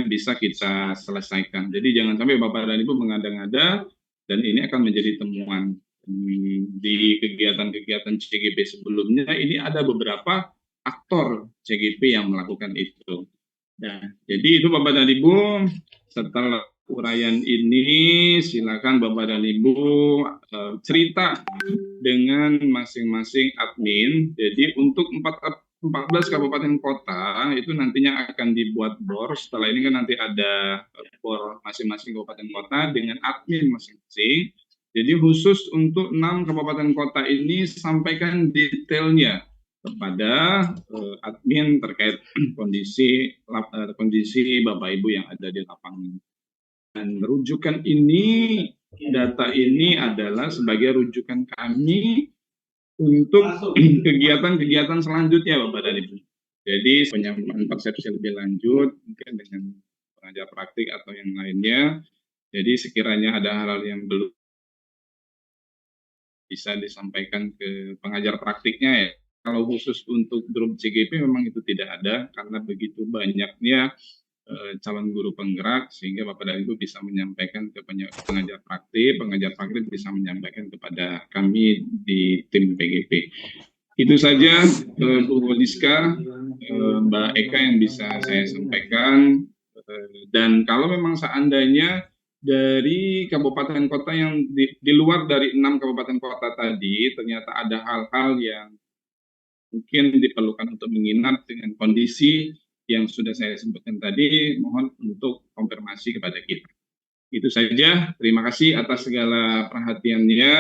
bisa kita selesaikan. Jadi jangan sampai Bapak dan Ibu mengada-ngada, dan ini akan menjadi temuan di kegiatan-kegiatan CGP sebelumnya. Ini ada beberapa aktor CGP yang melakukan itu. Nah, jadi itu Bapak dan Ibu, setelah uraian ini silakan Bapak dan Ibu cerita dengan masing-masing admin. Jadi untuk 14 kabupaten kota itu nantinya akan dibuat BOR. Setelah ini kan nanti ada BOR masing-masing kabupaten kota dengan admin masing-masing. Jadi khusus untuk 6 kabupaten kota ini sampaikan detailnya kepada admin terkait kondisi Bapak Ibu yang ada di lapangan. Dan rujukan ini, data ini adalah sebagai rujukan kami untuk kegiatan-kegiatan selanjutnya Bapak dan Ibu. Jadi penyampaian persepsi lebih lanjut mungkin dengan pengajar praktik atau yang lainnya. Jadi sekiranya ada hal-hal yang belum bisa disampaikan ke pengajar praktiknya ya. Kalau khusus untuk grup CGP memang itu tidak ada karena begitu banyaknya calon guru penggerak sehingga Bapak dan Ibu bisa menyampaikan ke pengajar praktik bisa menyampaikan kepada kami di tim PGP. Itu saja Bu Liska, Mbak Eka yang bisa saya sampaikan. Dan kalau memang seandainya dari kabupaten kota yang di luar dari 6 kabupaten kota tadi ternyata ada hal-hal yang mungkin diperlukan untuk menginap dengan kondisi yang sudah saya sebutkan tadi, mohon untuk konfirmasi kepada kita. Itu saja. Terima kasih atas segala perhatiannya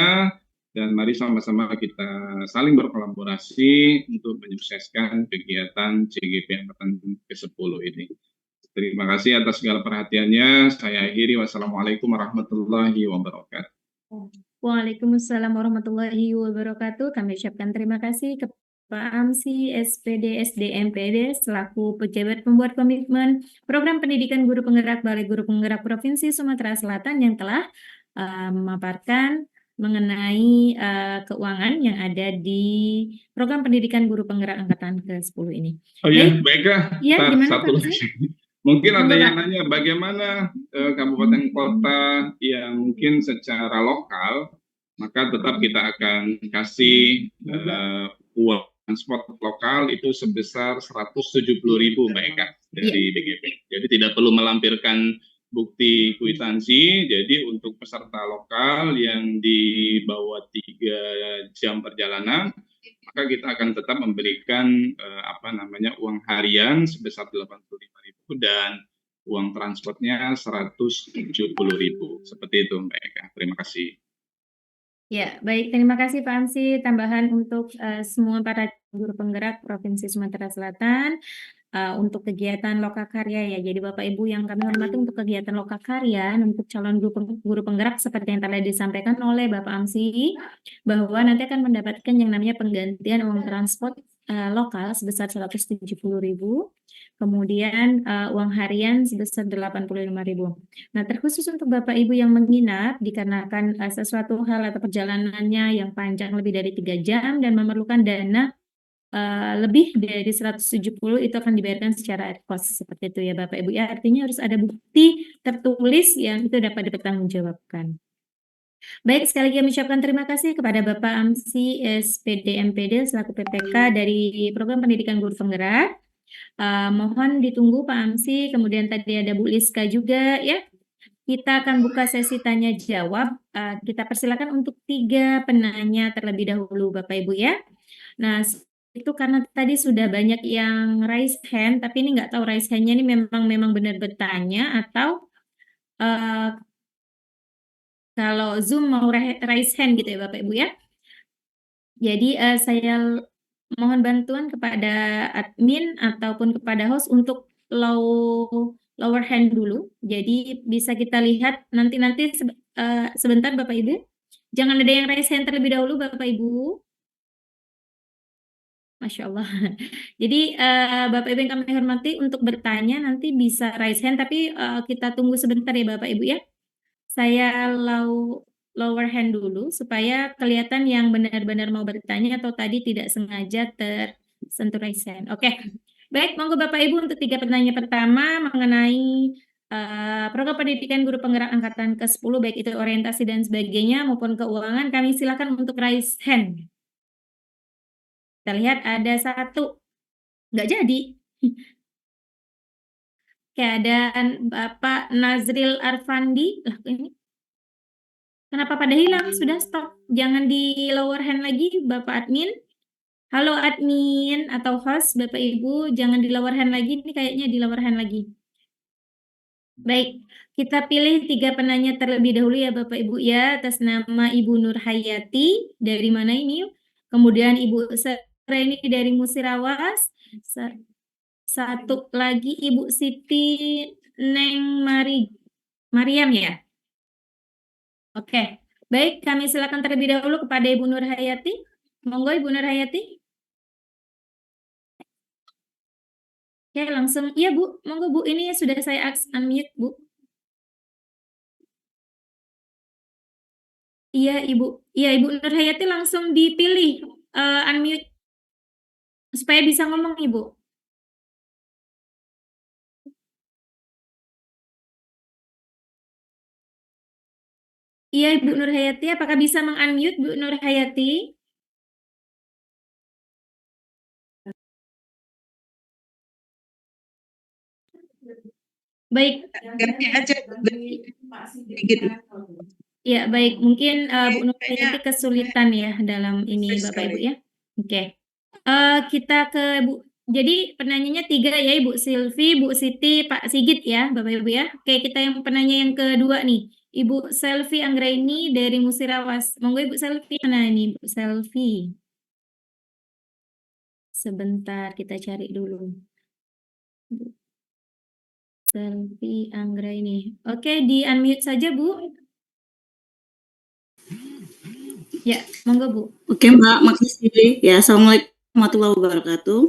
dan mari sama-sama kita saling berkolaborasi untuk menyukseskan kegiatan CGP Angkatan ke-10 ini. Terima kasih atas segala perhatiannya. Saya akhiri. Wassalamualaikum warahmatullahi wabarakatuh. Waalaikumsalam warahmatullahi wabarakatuh. Kami ucapkan terima kasih kepada Pak Amsi, SPD, SDMPD, selaku pejabat pembuat komitmen Program Pendidikan Guru Penggerak Balai Guru Penggerak Provinsi Sumatera Selatan yang telah memaparkan mengenai keuangan yang ada di Program Pendidikan Guru Penggerak Angkatan ke-10 ini. Oh ya, Baik. baiklah. Ya, Ntar gimana satu Pak lagi. Amsi? Mungkin ada Monggo, yang Pak. nanya bagaimana kabupaten kota yang mungkin secara lokal, maka tetap kita akan kasih uang transport lokal itu sebesar 170.000 Mbak Eka dari BGP. Jadi tidak perlu melampirkan bukti kwitansi. Jadi untuk peserta lokal yang di bawah 3 jam perjalanan, maka kita akan tetap memberikan uang harian sebesar 85.000 dan uang transportnya 170.000. Seperti itu Mbak Eka. Terima kasih. Ya, baik. Terima kasih Pak Amsi. Tambahan untuk semua para guru penggerak Provinsi Sumatera Selatan untuk kegiatan lokakarya ya. Jadi Bapak Ibu yang kami hormati, untuk kegiatan lokakarya untuk calon guru penggerak seperti yang telah disampaikan oleh Bapak Amsi, bahwa nanti akan mendapatkan yang namanya penggantian uang transport lokal sebesar 170.000. Kemudian uang harian sebesar 85.000. Nah, terkhusus untuk Bapak Ibu yang menginap dikarenakan sesuatu hal atau perjalanannya yang panjang lebih dari 3 jam dan memerlukan dana lebih dari 170, itu akan dibayarkan secara ad cost seperti itu ya Bapak Ibu ya. Artinya harus ada bukti tertulis yang itu dapat dipertanggungjawabkan. Baik, sekali lagi kami ucapkan terima kasih kepada Bapak Amsi SPD MPD selaku PPK dari Program Pendidikan Guru Penggerak. Mohon ditunggu Pak Amsi, kemudian tadi ada Bu Liska juga ya. Kita akan buka sesi tanya jawab. Kita persilakan untuk 3 penanya terlebih dahulu Bapak Ibu ya. Nah, itu karena tadi sudah banyak yang raise hand, tapi ini nggak tahu raise hand-nya ini memang benar bertanya atau kalau Zoom mau raise hand gitu ya Bapak Ibu ya. Jadi saya mohon bantuan kepada admin ataupun kepada host untuk lower hand dulu. Jadi bisa kita lihat nanti sebentar Bapak Ibu. Jangan ada yang raise hand terlebih dahulu Bapak Ibu. Masya Allah. Jadi Bapak Ibu yang kami hormati, untuk bertanya nanti bisa raise hand, tapi kita tunggu sebentar ya Bapak Ibu ya. Saya lower hand dulu supaya kelihatan yang benar-benar mau bertanya atau tadi tidak sengaja tersentuh raise hand. Oke. Baik, monggo Bapak Ibu untuk 3 pertanyaan pertama mengenai program pendidikan guru penggerak angkatan ke-10, baik itu orientasi dan sebagainya maupun keuangan, kami silakan untuk raise hand. Kita lihat ada 1. Nggak jadi. Keadaan Bapak Nazril Arfandi. Lah, ini kenapa pada hilang? Sudah stop. Jangan di lower hand lagi, Bapak admin. Halo admin atau host, Bapak Ibu, jangan di lower hand lagi. Ini kayaknya di lower hand lagi. Baik, kita pilih 3 penanya terlebih dahulu ya Bapak Ibu ya, atas nama Ibu Nur Hayati. Dari mana ini? Kemudian Ibu Sereni dari Musirawas. 1 lagi Ibu Siti Neng Mariam ya. Oke, baik, kami silakan terlebih dahulu kepada Ibu Nur Hayati. Monggo Ibu Nur Hayati. Oke, langsung. Iya Bu, monggo Bu, ini sudah saya unmute Bu. Iya Ibu Nur Hayati, langsung dipilih unmute supaya bisa ngomong Ibu. Iya Ibu Nur Hayati, apakah bisa meng-unmute Bu Nur Hayati? Baik. Ganti aja sedikit. Ya, baik. Mungkin Bu Nur Hayati kesulitan ya dalam ini Bapak Ibu ya. Oke. Kita ke Bu Jadi penanyanya 3 ya, Ibu Silvi, Bu Siti, Pak Sigit ya, Bapak Ibu ya. Oke, kita yang penanya yang kedua nih. Ibu Selvi Anggraini dari Musirawas. Monggo Ibu Selvi, mana ini Ibu Selvi? Sebentar, kita cari dulu. Bu Selvi Anggraini. Oke, di unmute saja, Bu. Ya, monggo Bu. Oke Mbak, makasih. Ya, Assalamualaikum warahmatullahi wabarakatuh.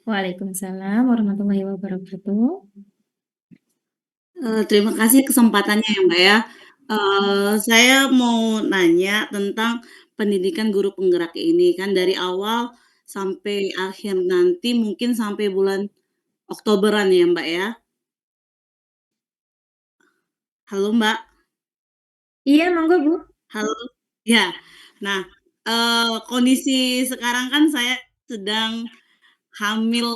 Waalaikumsalam warahmatullahi wabarakatuh. Terima kasih kesempatannya ya Mbak ya. Saya mau nanya tentang pendidikan guru penggerak ini kan dari awal sampai akhir nanti mungkin sampai bulan Oktoberan ya Mbak ya. Halo Mbak, Iya, monggo Bu. halo. Ya, nah kondisi sekarang kan saya sedang hamil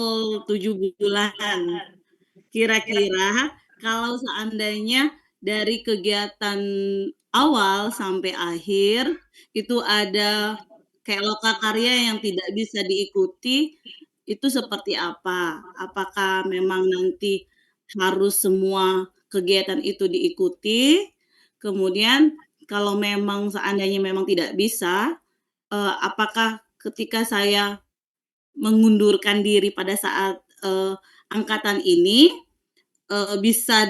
7 bulan. Kira-kira kalau seandainya dari kegiatan awal sampai akhir itu ada kayak lokakarya yang tidak bisa diikuti, itu seperti apa? Apakah memang nanti harus semua kegiatan itu diikuti? Kemudian kalau memang seandainya memang tidak bisa, apakah ketika saya mengundurkan diri pada saat, angkatan ini, bisa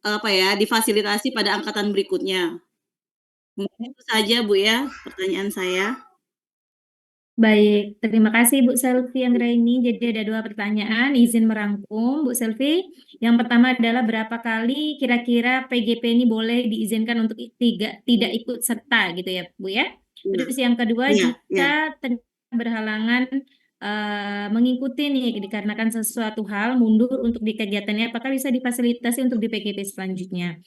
apa ya, difasilitasi pada angkatan berikutnya. Mungkin itu saja Bu ya, pertanyaan saya. Baik, terima kasih Bu Selvi Anggraini. Jadi ada 2 pertanyaan, izin merangkum Bu Selvi. Yang pertama adalah berapa kali kira-kira PGP ini boleh diizinkan untuk tidak ikut serta gitu ya Bu ya. Iya, Terus yang kedua, iya, iya. jika berhalangan mengikuti nih dikarenakan sesuatu hal mundur untuk di kegiatannya, apakah bisa difasilitasi untuk di PGP selanjutnya?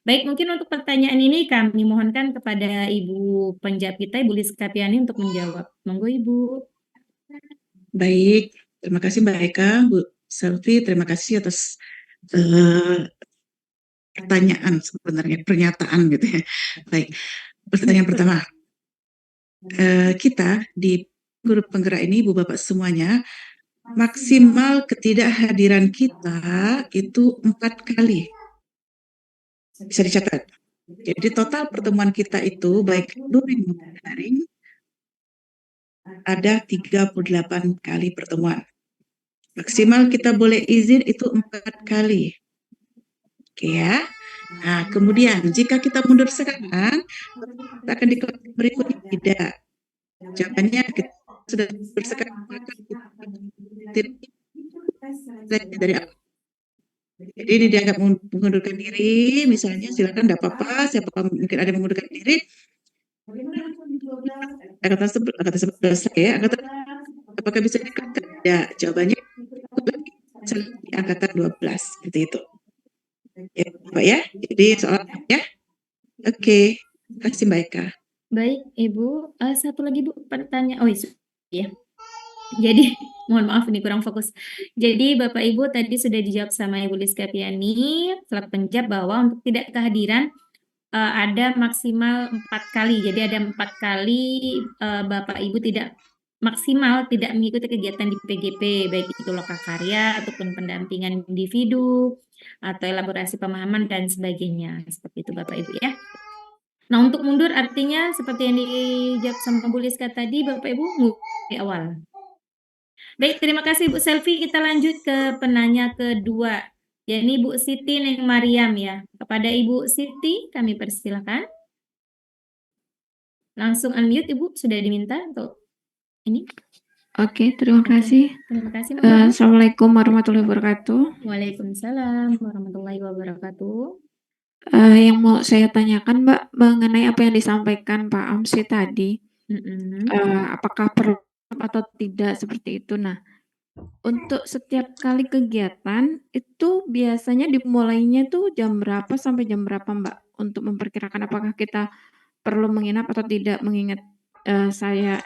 Baik, mungkin untuk pertanyaan ini kami mohonkan kepada Ibu penjawab kita, Ibu Liz Kapiani untuk menjawab. Monggo Ibu. Baik, terima kasih Mbak Eka, Bu Selvi, terima kasih atas eh, pertanyaan sebenarnya, pernyataan gitu ya. Baik, pertanyaan pertama. Kita di grup penggerak ini, Ibu Bapak semuanya, maksimal ketidakhadiran kita itu 4 kali. Bisa dicatat. Jadi total pertemuan kita itu baik luring maupun daring ada 38 kali pertemuan. Maksimal kita boleh izin itu 4 kali. Oke ya. Nah, kemudian jika kita mundur sekarang, kita akan di kelas berikutnya tidak. Jawabannya kita sudah mundur sekarang, maka kita dari awal. Jadi ini dianggap mengundurkan diri, misalnya silakan, tidak apa-apa. Siapa mungkin ada yang mengundurkan diri. Angkatan 11 ya, apakah bisa dikatakan? Ya, jawabannya di angkatan 12 seperti itu. Ya, Pak ya. Jadi soalnya ya. Oke, terima kasih Mbak Eka. Baik, Ibu. Satu lagi Bu pertanyaan. Oh, ya. Jadi, mohon maaf ini kurang fokus. Jadi, Bapak Ibu tadi sudah dijawab sama Ibu Liz Kapiani selaku penjawab bahwa untuk tidak kehadiran ada maksimal 4 kali. Jadi ada 4 kali Bapak Ibu maksimal tidak mengikuti kegiatan di PGP, baik itu lokakarya ataupun pendampingan individu atau elaborasi pemahaman dan sebagainya. Seperti itu Bapak Ibu ya. Nah, untuk mundur artinya seperti yang dijawab sama Bu Liska tadi, Bapak Ibu di awal. Baik, terima kasih Bu Selvi. Kita lanjut ke penanya kedua, yakni Bu Siti Neng Mariam ya. Kepada Ibu Siti, kami persilakan. Langsung unmute Ibu, sudah diminta untuk ini. Oke, terima kasih. Terima kasih. Monggo, Bu. Assalamualaikum warahmatullahi wabarakatuh. Waalaikumsalam warahmatullahi wabarakatuh. Yang mau saya tanyakan Mbak, mengenai apa yang disampaikan Pak Amsi tadi, apakah perlu atau tidak seperti itu. Nah, untuk setiap kali kegiatan itu biasanya dimulainya tuh jam berapa sampai jam berapa Mbak? Untuk memperkirakan apakah kita perlu menginap atau tidak, mengingat saya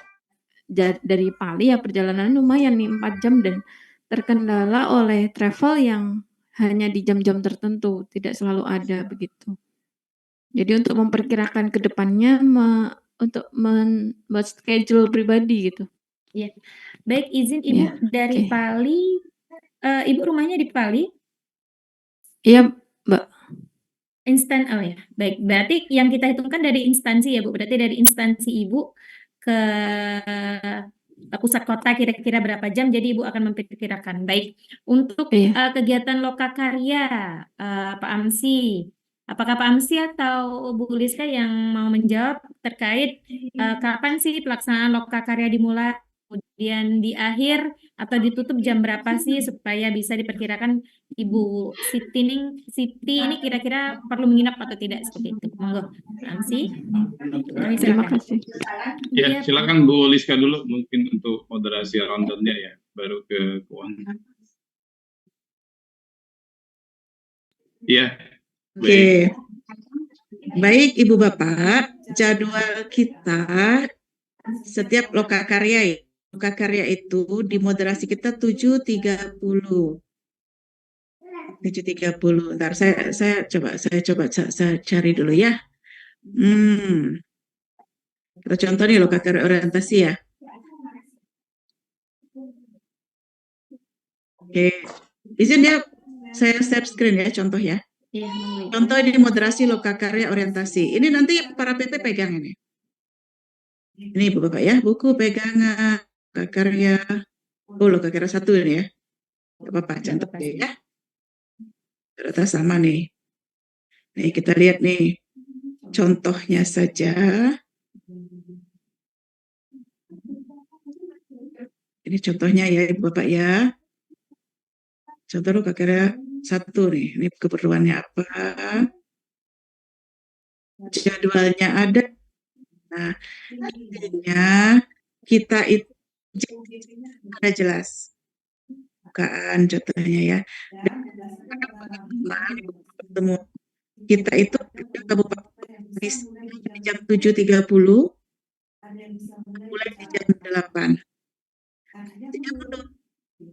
dari Pali ya perjalanan lumayan nih 4 jam dan terkendala oleh travel yang hanya di jam-jam tertentu, tidak selalu ada begitu. Jadi untuk memperkirakan ke depannya untuk membuat schedule pribadi gitu. Iya. Baik, izin Ibu Iya, dari oke. Pali, Ibu rumahnya di Pali? Iya, Mbak. Oh ya, baik. Berarti yang kita hitungkan dari instansi ya Bu. Berarti dari instansi Ibu ke pusat kota kira-kira berapa jam? Jadi Ibu akan memperkirakan. Baik. Untuk Iya. kegiatan lokakarya, Pak Amsi, apakah Pak Amsi atau Bu Liska yang mau menjawab terkait kapan sih pelaksanaan lokakarya dimulai, kemudian di akhir atau ditutup jam berapa sih supaya bisa diperkirakan Ibu Siti ini kira-kira perlu menginap atau tidak seperti itu. Monggo, Pak Amsi. Kami Terima silakan. kasih. Ya, Iya, silakan Bu Liska dulu mungkin untuk moderasi rundown-nya ya, baru ke keuangan. Iya, Oke, baik. baik Ibu Bapak, jadwal kita setiap lokakarya ya. Lokakarya itu di moderasi kita 7.30. 7.30. Ntar saya coba saya cari dulu ya. Kita contoh nih lokakarya orientasi ya. Oke, izin ya saya share screen ya contoh ya. iya, monggo, Ibu. Contoh di moderasi lokakarya orientasi. Ini nanti para PP pegang ini. Ini Ibu Bapak ya, buku pegangan lokakarya. Oh, lokakarya 1 ini ya. Gak apa-apa, cantik deh ya. Ternyata sama nih. Nih kita lihat nih contohnya saja. Ini contohnya ya Ibu Bapak ya. Contoh lokakarya 1 nih. Ini keperluannya apa? Jadwalnya ada. Nah, intinya kita itu ada jelas. Bukaan contohnya ya. Dan ketemu kita itu ke Kabupaten di jam 7.30, mulai di jam 8.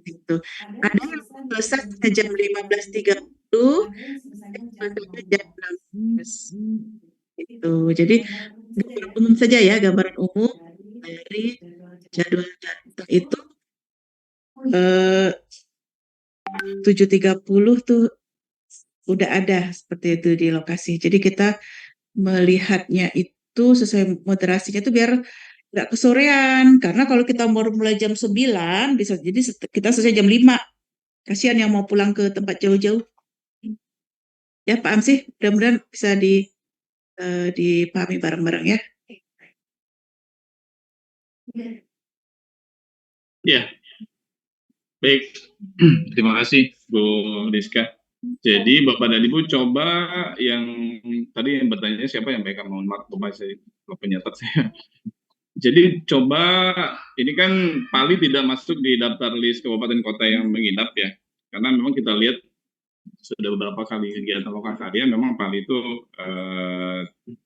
Gitu. Ada yang selesai jam 15.30, selesai jam 16. Gitu. Jadi gambaran umum saja ya, gambaran umum dari jadwal itu 7.30 tuh udah ada seperti itu di lokasi. Jadi kita melihatnya itu sesuai moderasinya itu biar nggak kesorean. Karena kalau kita mau mulai jam 9, bisa jadi kita selesai jam 5. Kasihan yang mau pulang ke tempat jauh-jauh. Ya Pak Amsi, mudah-mudahan bisa dipahami bareng-bareng ya. Ya, baik. Terima kasih Bu Rizka. Jadi Bapak dan Ibu coba yang tadi yang bertanya siapa yang mereka mohon maaf lupa saya penyatat saya. Jadi coba ini kan Pali tidak masuk di daftar list kabupaten kota yang menginap ya, karena memang kita lihat sudah beberapa kali kegiatan lokakarya memang Pali itu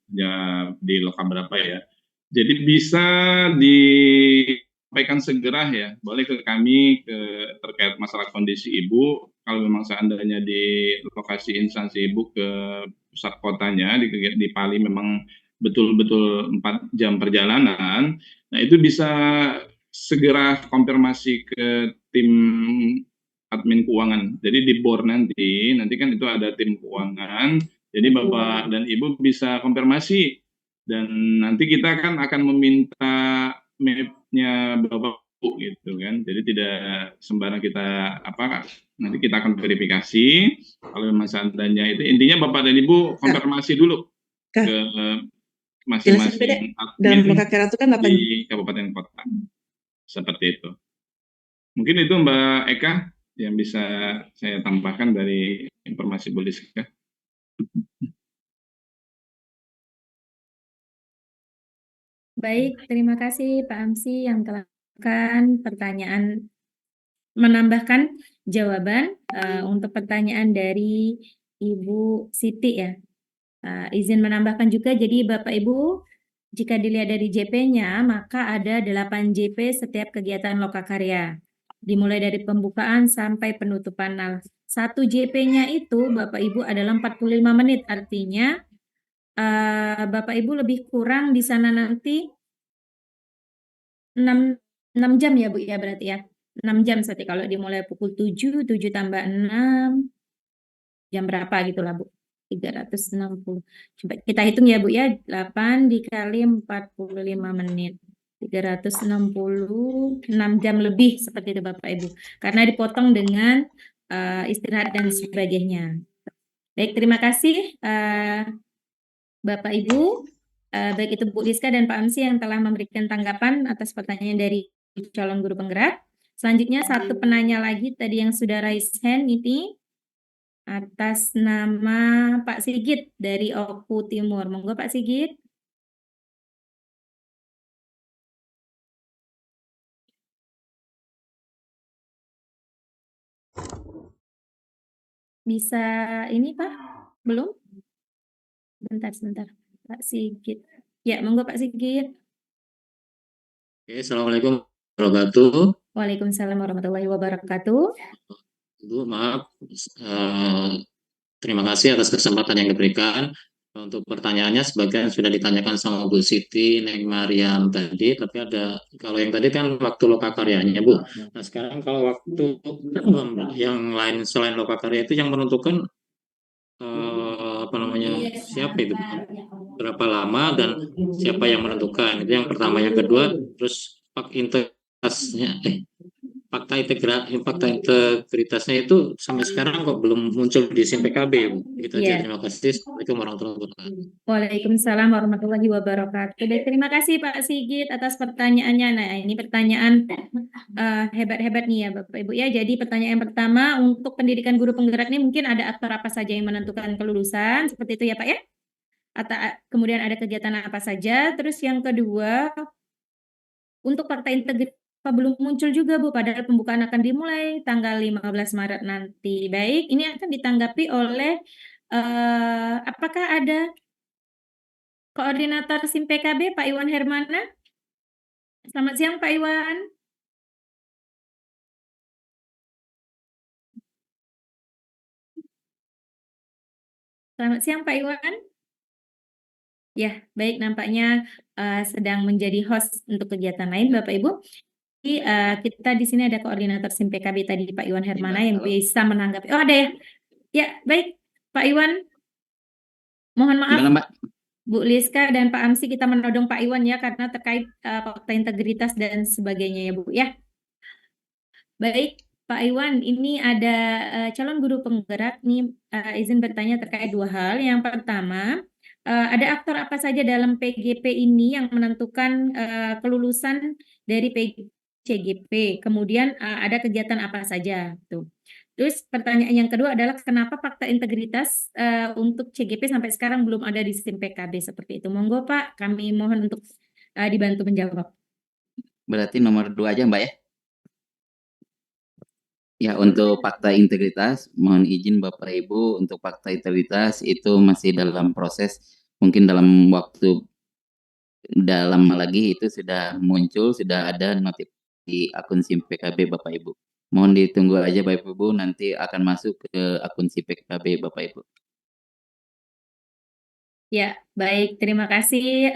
ya di lokal berapa ya. Jadi bisa disampaikan segera ya, boleh ke kami terkait masalah kondisi Ibu. Kalau memang seandainya di lokasi instansi Ibu ke pusat kotanya di Pali memang betul-betul 4 jam perjalanan, nah itu bisa segera konfirmasi ke tim admin keuangan. Jadi di BOR nanti kan itu ada tim keuangan. Jadi Bapak dan Ibu bisa konfirmasi dan nanti kita kan akan meminta map-nya Bapak gitu kan. Jadi tidak sembarang kita nanti kita akan verifikasi kalau memang seandainya itu intinya Bapak dan Ibu konfirmasi dulu Kak, ke jelasin beda. masing-masing Dan admin lokakarya itu kan 8 di kabupaten kota. Seperti itu. Mungkin itu Mbak Eka yang bisa saya tambahkan dari informasi Bu Liska. Baik, terima kasih Pak Amsi yang telah melakukan pertanyaan, menambahkan jawaban untuk pertanyaan dari Ibu Siti ya. Izin menambahkan juga, jadi Bapak Ibu, jika dilihat dari JP-nya, maka ada 8 JP setiap kegiatan lokakarya. Dimulai dari pembukaan sampai penutupan. Nah, 1 JP-nya itu Bapak Ibu adalah 45 menit, artinya Bapak Ibu lebih kurang di sana nanti 6 6 jam ya Bu ya berarti ya. 6 jam berarti kalau dimulai pukul 7, 7 tambah 6, jam berapa gitu lah Bu. 360. Coba kita hitung ya Bu ya, 8 dikali 45 menit. 360, 6 jam lebih seperti itu Bapak Ibu. Karena dipotong dengan istirahat dan sebagainya. Baik, terima kasih Bapak Ibu. Baik itu Bu Rizka dan Pak Amsi yang telah memberikan tanggapan atas pertanyaan dari calon guru penggerak. Selanjutnya satu penanya lagi tadi yang sudah raise hand ini atas nama Pak Sigit dari Oku Timur. Monggo Pak Sigit. Bisa ini Pak? Belum? Sebentar. Pak Sigit. Ya, monggo Pak Sigit. Oke, Assalamualaikum warahmatullahi wabarakatuh. Waalaikumsalam warahmatullahi wabarakatuh. Bu, maaf, terima kasih atas kesempatan yang diberikan. Untuk pertanyaannya sebagian sudah ditanyakan sama Bu Siti, Neng Mariam tadi, tapi ada, kalau yang tadi kan waktu lokakaryanya Bu. Nah sekarang kalau waktu yang lain selain lokakarya itu yang menentukan siapa itu, berapa lama dan siapa yang menentukan, itu yang pertama. Yang kedua, terus fakta integritasnya itu sampai sekarang kok belum muncul di SIM PKB Bu. Itu aja, terima kasih. Assalamualaikum warahmatullahi wabarakatuh. Waalaikumsalam warahmatullahi wabarakatuh. Baik, terima kasih Pak Sigit atas pertanyaannya. Nah, ini pertanyaan hebat-hebat nih ya Bapak Ibu ya. Jadi pertanyaan pertama, untuk pendidikan guru penggerak ini mungkin ada aktor apa saja yang menentukan kelulusan, seperti itu ya Pak ya? Atau kemudian ada kegiatan apa saja? Terus yang kedua, untuk fakta integritas belum muncul juga Bu, padahal pembukaan akan dimulai tanggal 15 Maret nanti. Baik, ini akan ditanggapi oleh apakah ada Koordinator SIM PKB Pak Iwan Hermana? Selamat siang Pak Iwan. Selamat siang Pak Iwan. Ya, baik, nampaknya sedang menjadi host untuk kegiatan lain Bapak Ibu. Jadi, kita di sini ada Koordinator SIM PKB tadi Pak Iwan Hermana yang bisa menanggapi. Oh ada ya? Ya, baik Pak Iwan. Mohon maaf. Gimana Mbak? Bu Liska dan Pak Amsi, kita menodong Pak Iwan ya karena terkait fakta integritas dan sebagainya ya Bu ya. Baik Pak Iwan, ini ada calon guru penggerak nih izin bertanya terkait dua hal. Yang pertama, ada aktor apa saja dalam PGP ini yang menentukan kelulusan dari CGP? Kemudian ada kegiatan apa saja tuh. Terus pertanyaan yang kedua adalah kenapa fakta integritas untuk CGP sampai sekarang belum ada di SIM PKB seperti itu. Monggo Pak, kami mohon untuk dibantu menjawab. Berarti nomor 2 aja Mbak ya? Ya, untuk fakta integritas, mohon izin Bapak Ibu, untuk fakta integritas itu masih dalam proses, mungkin dalam waktu dalam lagi itu sudah muncul, sudah ada notif di akun SIM PKB Bapak Ibu. Mohon ditunggu aja Bapak Ibu, nanti akan masuk ke akun SIM PKB Bapak Ibu. Ya, baik. Terima kasih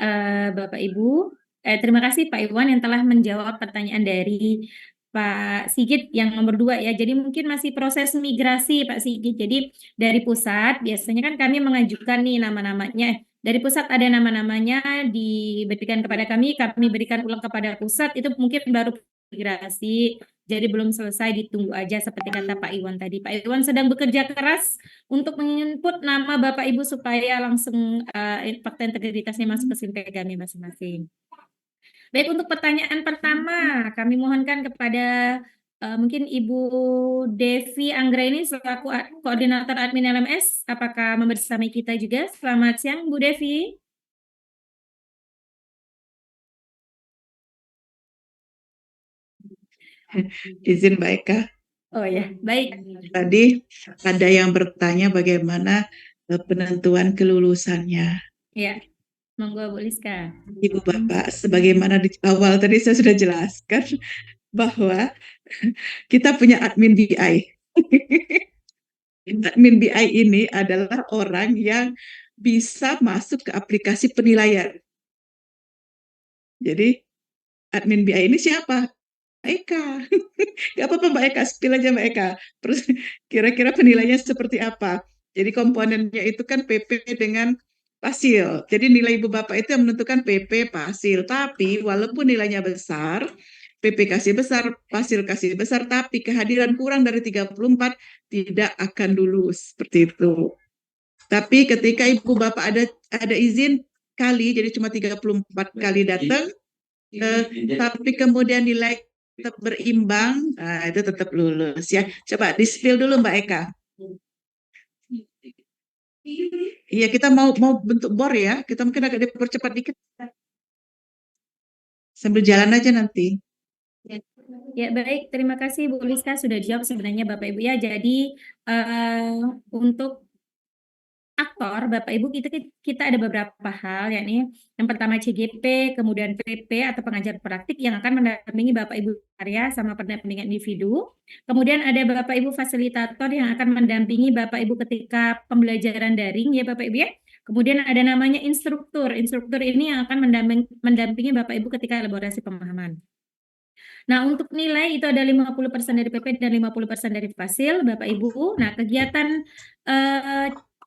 Bapak Ibu. Terima kasih Pak Iwan yang telah menjawab pertanyaan dari Pak Sigit yang nomor 2 ya. Jadi mungkin masih proses migrasi Pak Sigit. Jadi dari pusat biasanya kan kami mengajukan nih nama-namanya. Dari pusat ada nama-namanya diberikan kepada kami berikan ulang kepada pusat, itu mungkin baru migrasi. Jadi belum selesai, ditunggu aja seperti kata Pak Iwan tadi. Pak Iwan sedang bekerja keras untuk menginput nama Bapak Ibu supaya langsung fakta integritasnya masuk ke SIM kami masing-masing. Baik, untuk pertanyaan pertama, kami mohonkan kepada mungkin Ibu Devi Anggraini selaku Koordinator Admin LMS, apakah membersamai kita juga? Selamat siang Bu Devi. Izin Mbak Eka. Oh ya, baik. Tadi ada yang bertanya bagaimana penentuan kelulusannya. Ya, monggo Bu Liska. Ibu Bapak, sebagaimana di awal tadi saya sudah jelaskan bahwa kita punya admin BI. Admin BI ini adalah orang yang bisa masuk ke aplikasi penilaian. Jadi admin BI ini siapa? Eka. Gak apa-apa Mbak Eka, spill aja Mbak Eka. Terus kira-kira penilaiannya seperti apa? Jadi komponennya itu kan PP dengan pasil. Jadi nilai Ibu Bapak itu yang menentukan PP pasil. Tapi walaupun nilainya besar, PP kasih besar, pasil kasih besar, tapi kehadiran kurang dari 34 tidak akan lulus. Seperti itu. Tapi ketika Ibu Bapak ada izin kali, jadi cuma 34 kali datang, tapi kemudian nilai tetap berimbang, nah, itu tetap lulus ya. Coba di-spill dulu Mbak Eka. Iya, kita mau bentuk bor ya. Kita mungkin agak dipercepat dikit. Sambil jalan aja nanti. Ya, baik. Terima kasih Bu Liska sudah dijawab sebenarnya Bapak Ibu ya. Jadi untuk aktor Bapak Ibu kita ada beberapa hal, yakni yang pertama CGP, kemudian PP atau pengajar praktik yang akan mendampingi Bapak Ibu karya sama pendampingan individu. Kemudian ada Bapak Ibu fasilitator yang akan mendampingi Bapak Ibu ketika pembelajaran daring ya Bapak Ibu ya. Kemudian ada namanya instruktur. Instruktur ini yang akan mendampingi Bapak Ibu ketika elaborasi pemahaman. Nah, untuk nilai itu ada 50% dari PP dan 50% dari fasil, Bapak Ibu. Nah, kegiatan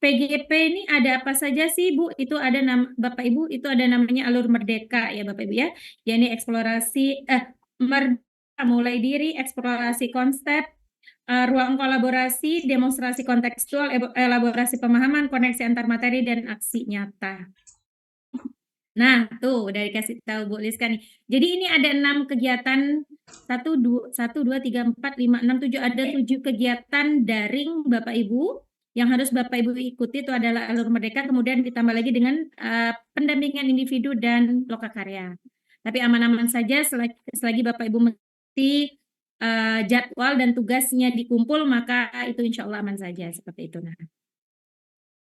PGP ini ada apa saja sih, Bu? Itu ada Bapak Ibu, itu ada namanya Alur Merdeka ya, Bapak Ibu ya. Yakni eksplorasi merdeka mulai diri, eksplorasi konsep, ruang kolaborasi, demonstrasi kontekstual, elaborasi pemahaman, koneksi antar materi dan aksi nyata. Nah, tuh udah dikasih tahu Bu Liska nih. Jadi ini ada 6 kegiatan 1 2 3 4 5 6 7 ada 7 kegiatan daring Bapak Ibu yang harus Bapak Ibu ikuti itu adalah Alur Merdeka, kemudian ditambah lagi dengan pendampingan individu dan lokakarya. Tapi aman-aman saja selagi Bapak Ibu mengerti jadwal dan tugasnya dikumpul, maka itu insya Allah aman saja seperti itu. Nah,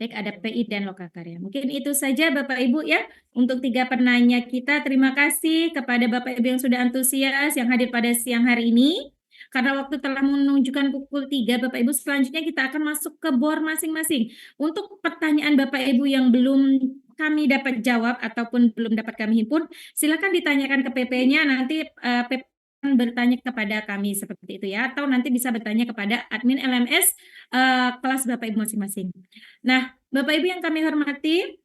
baik, ada PI dan lokakarya. Mungkin itu saja Bapak Ibu ya untuk 3 penanya kita. Terima kasih kepada Bapak Ibu yang sudah antusias yang hadir pada siang hari ini. Karena waktu telah menunjukkan pukul 3 Bapak Ibu, selanjutnya kita akan masuk ke bor masing-masing. Untuk pertanyaan Bapak Ibu yang belum kami dapat jawab ataupun belum dapat kami himpun, silakan ditanyakan ke PP-nya, nanti PP bertanya kepada kami seperti itu ya, atau nanti bisa bertanya kepada admin LMS kelas Bapak Ibu masing-masing. Nah, Bapak Ibu yang kami hormati,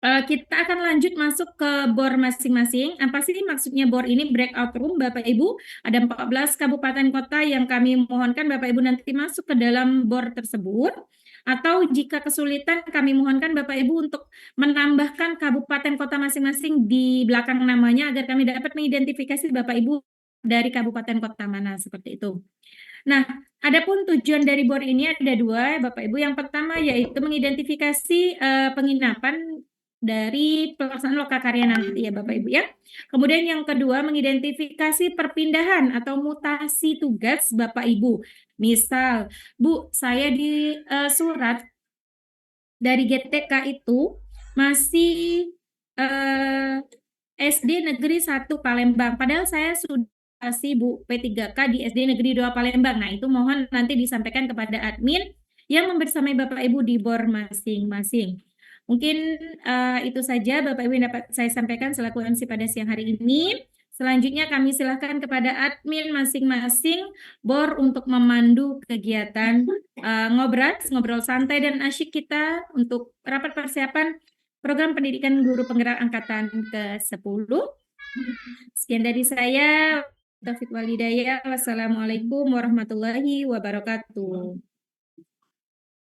kita akan lanjut masuk ke bor masing-masing. Apa sih maksudnya bor ini? Breakout room Bapak Ibu. Ada 14 kabupaten kota yang kami mohonkan Bapak Ibu nanti masuk ke dalam bor tersebut. Atau jika kesulitan kami mohonkan Bapak Ibu untuk menambahkan kabupaten kota masing-masing di belakang namanya agar kami dapat mengidentifikasi Bapak Ibu dari kabupaten kota mana seperti itu. Nah, adapun tujuan dari bor ini ada 2 Bapak Ibu. Yang pertama yaitu mengidentifikasi penginapan dari pelaksanaan lokakarya nanti ya Bapak Ibu ya. Kemudian yang kedua mengidentifikasi perpindahan atau mutasi tugas Bapak Ibu. Misal, Bu, saya di surat dari GTK itu masih SD Negeri 1 Palembang. Padahal saya sudah Bu P3K di SD Negeri 2 Palembang. Nah, itu mohon nanti disampaikan kepada admin yang membersamai Bapak Ibu di bor masing-masing. Mungkin itu saja Bapak Ibu yang dapat saya sampaikan selaku MC pada siang hari ini. Selanjutnya kami silakan kepada admin masing-masing bor untuk memandu kegiatan ngobrol santai dan asyik kita untuk rapat persiapan program pendidikan guru penggerak angkatan ke-10. Sekian dari saya. Taufiq walhidayah. Wassalamualaikum warahmatullahi wabarakatuh.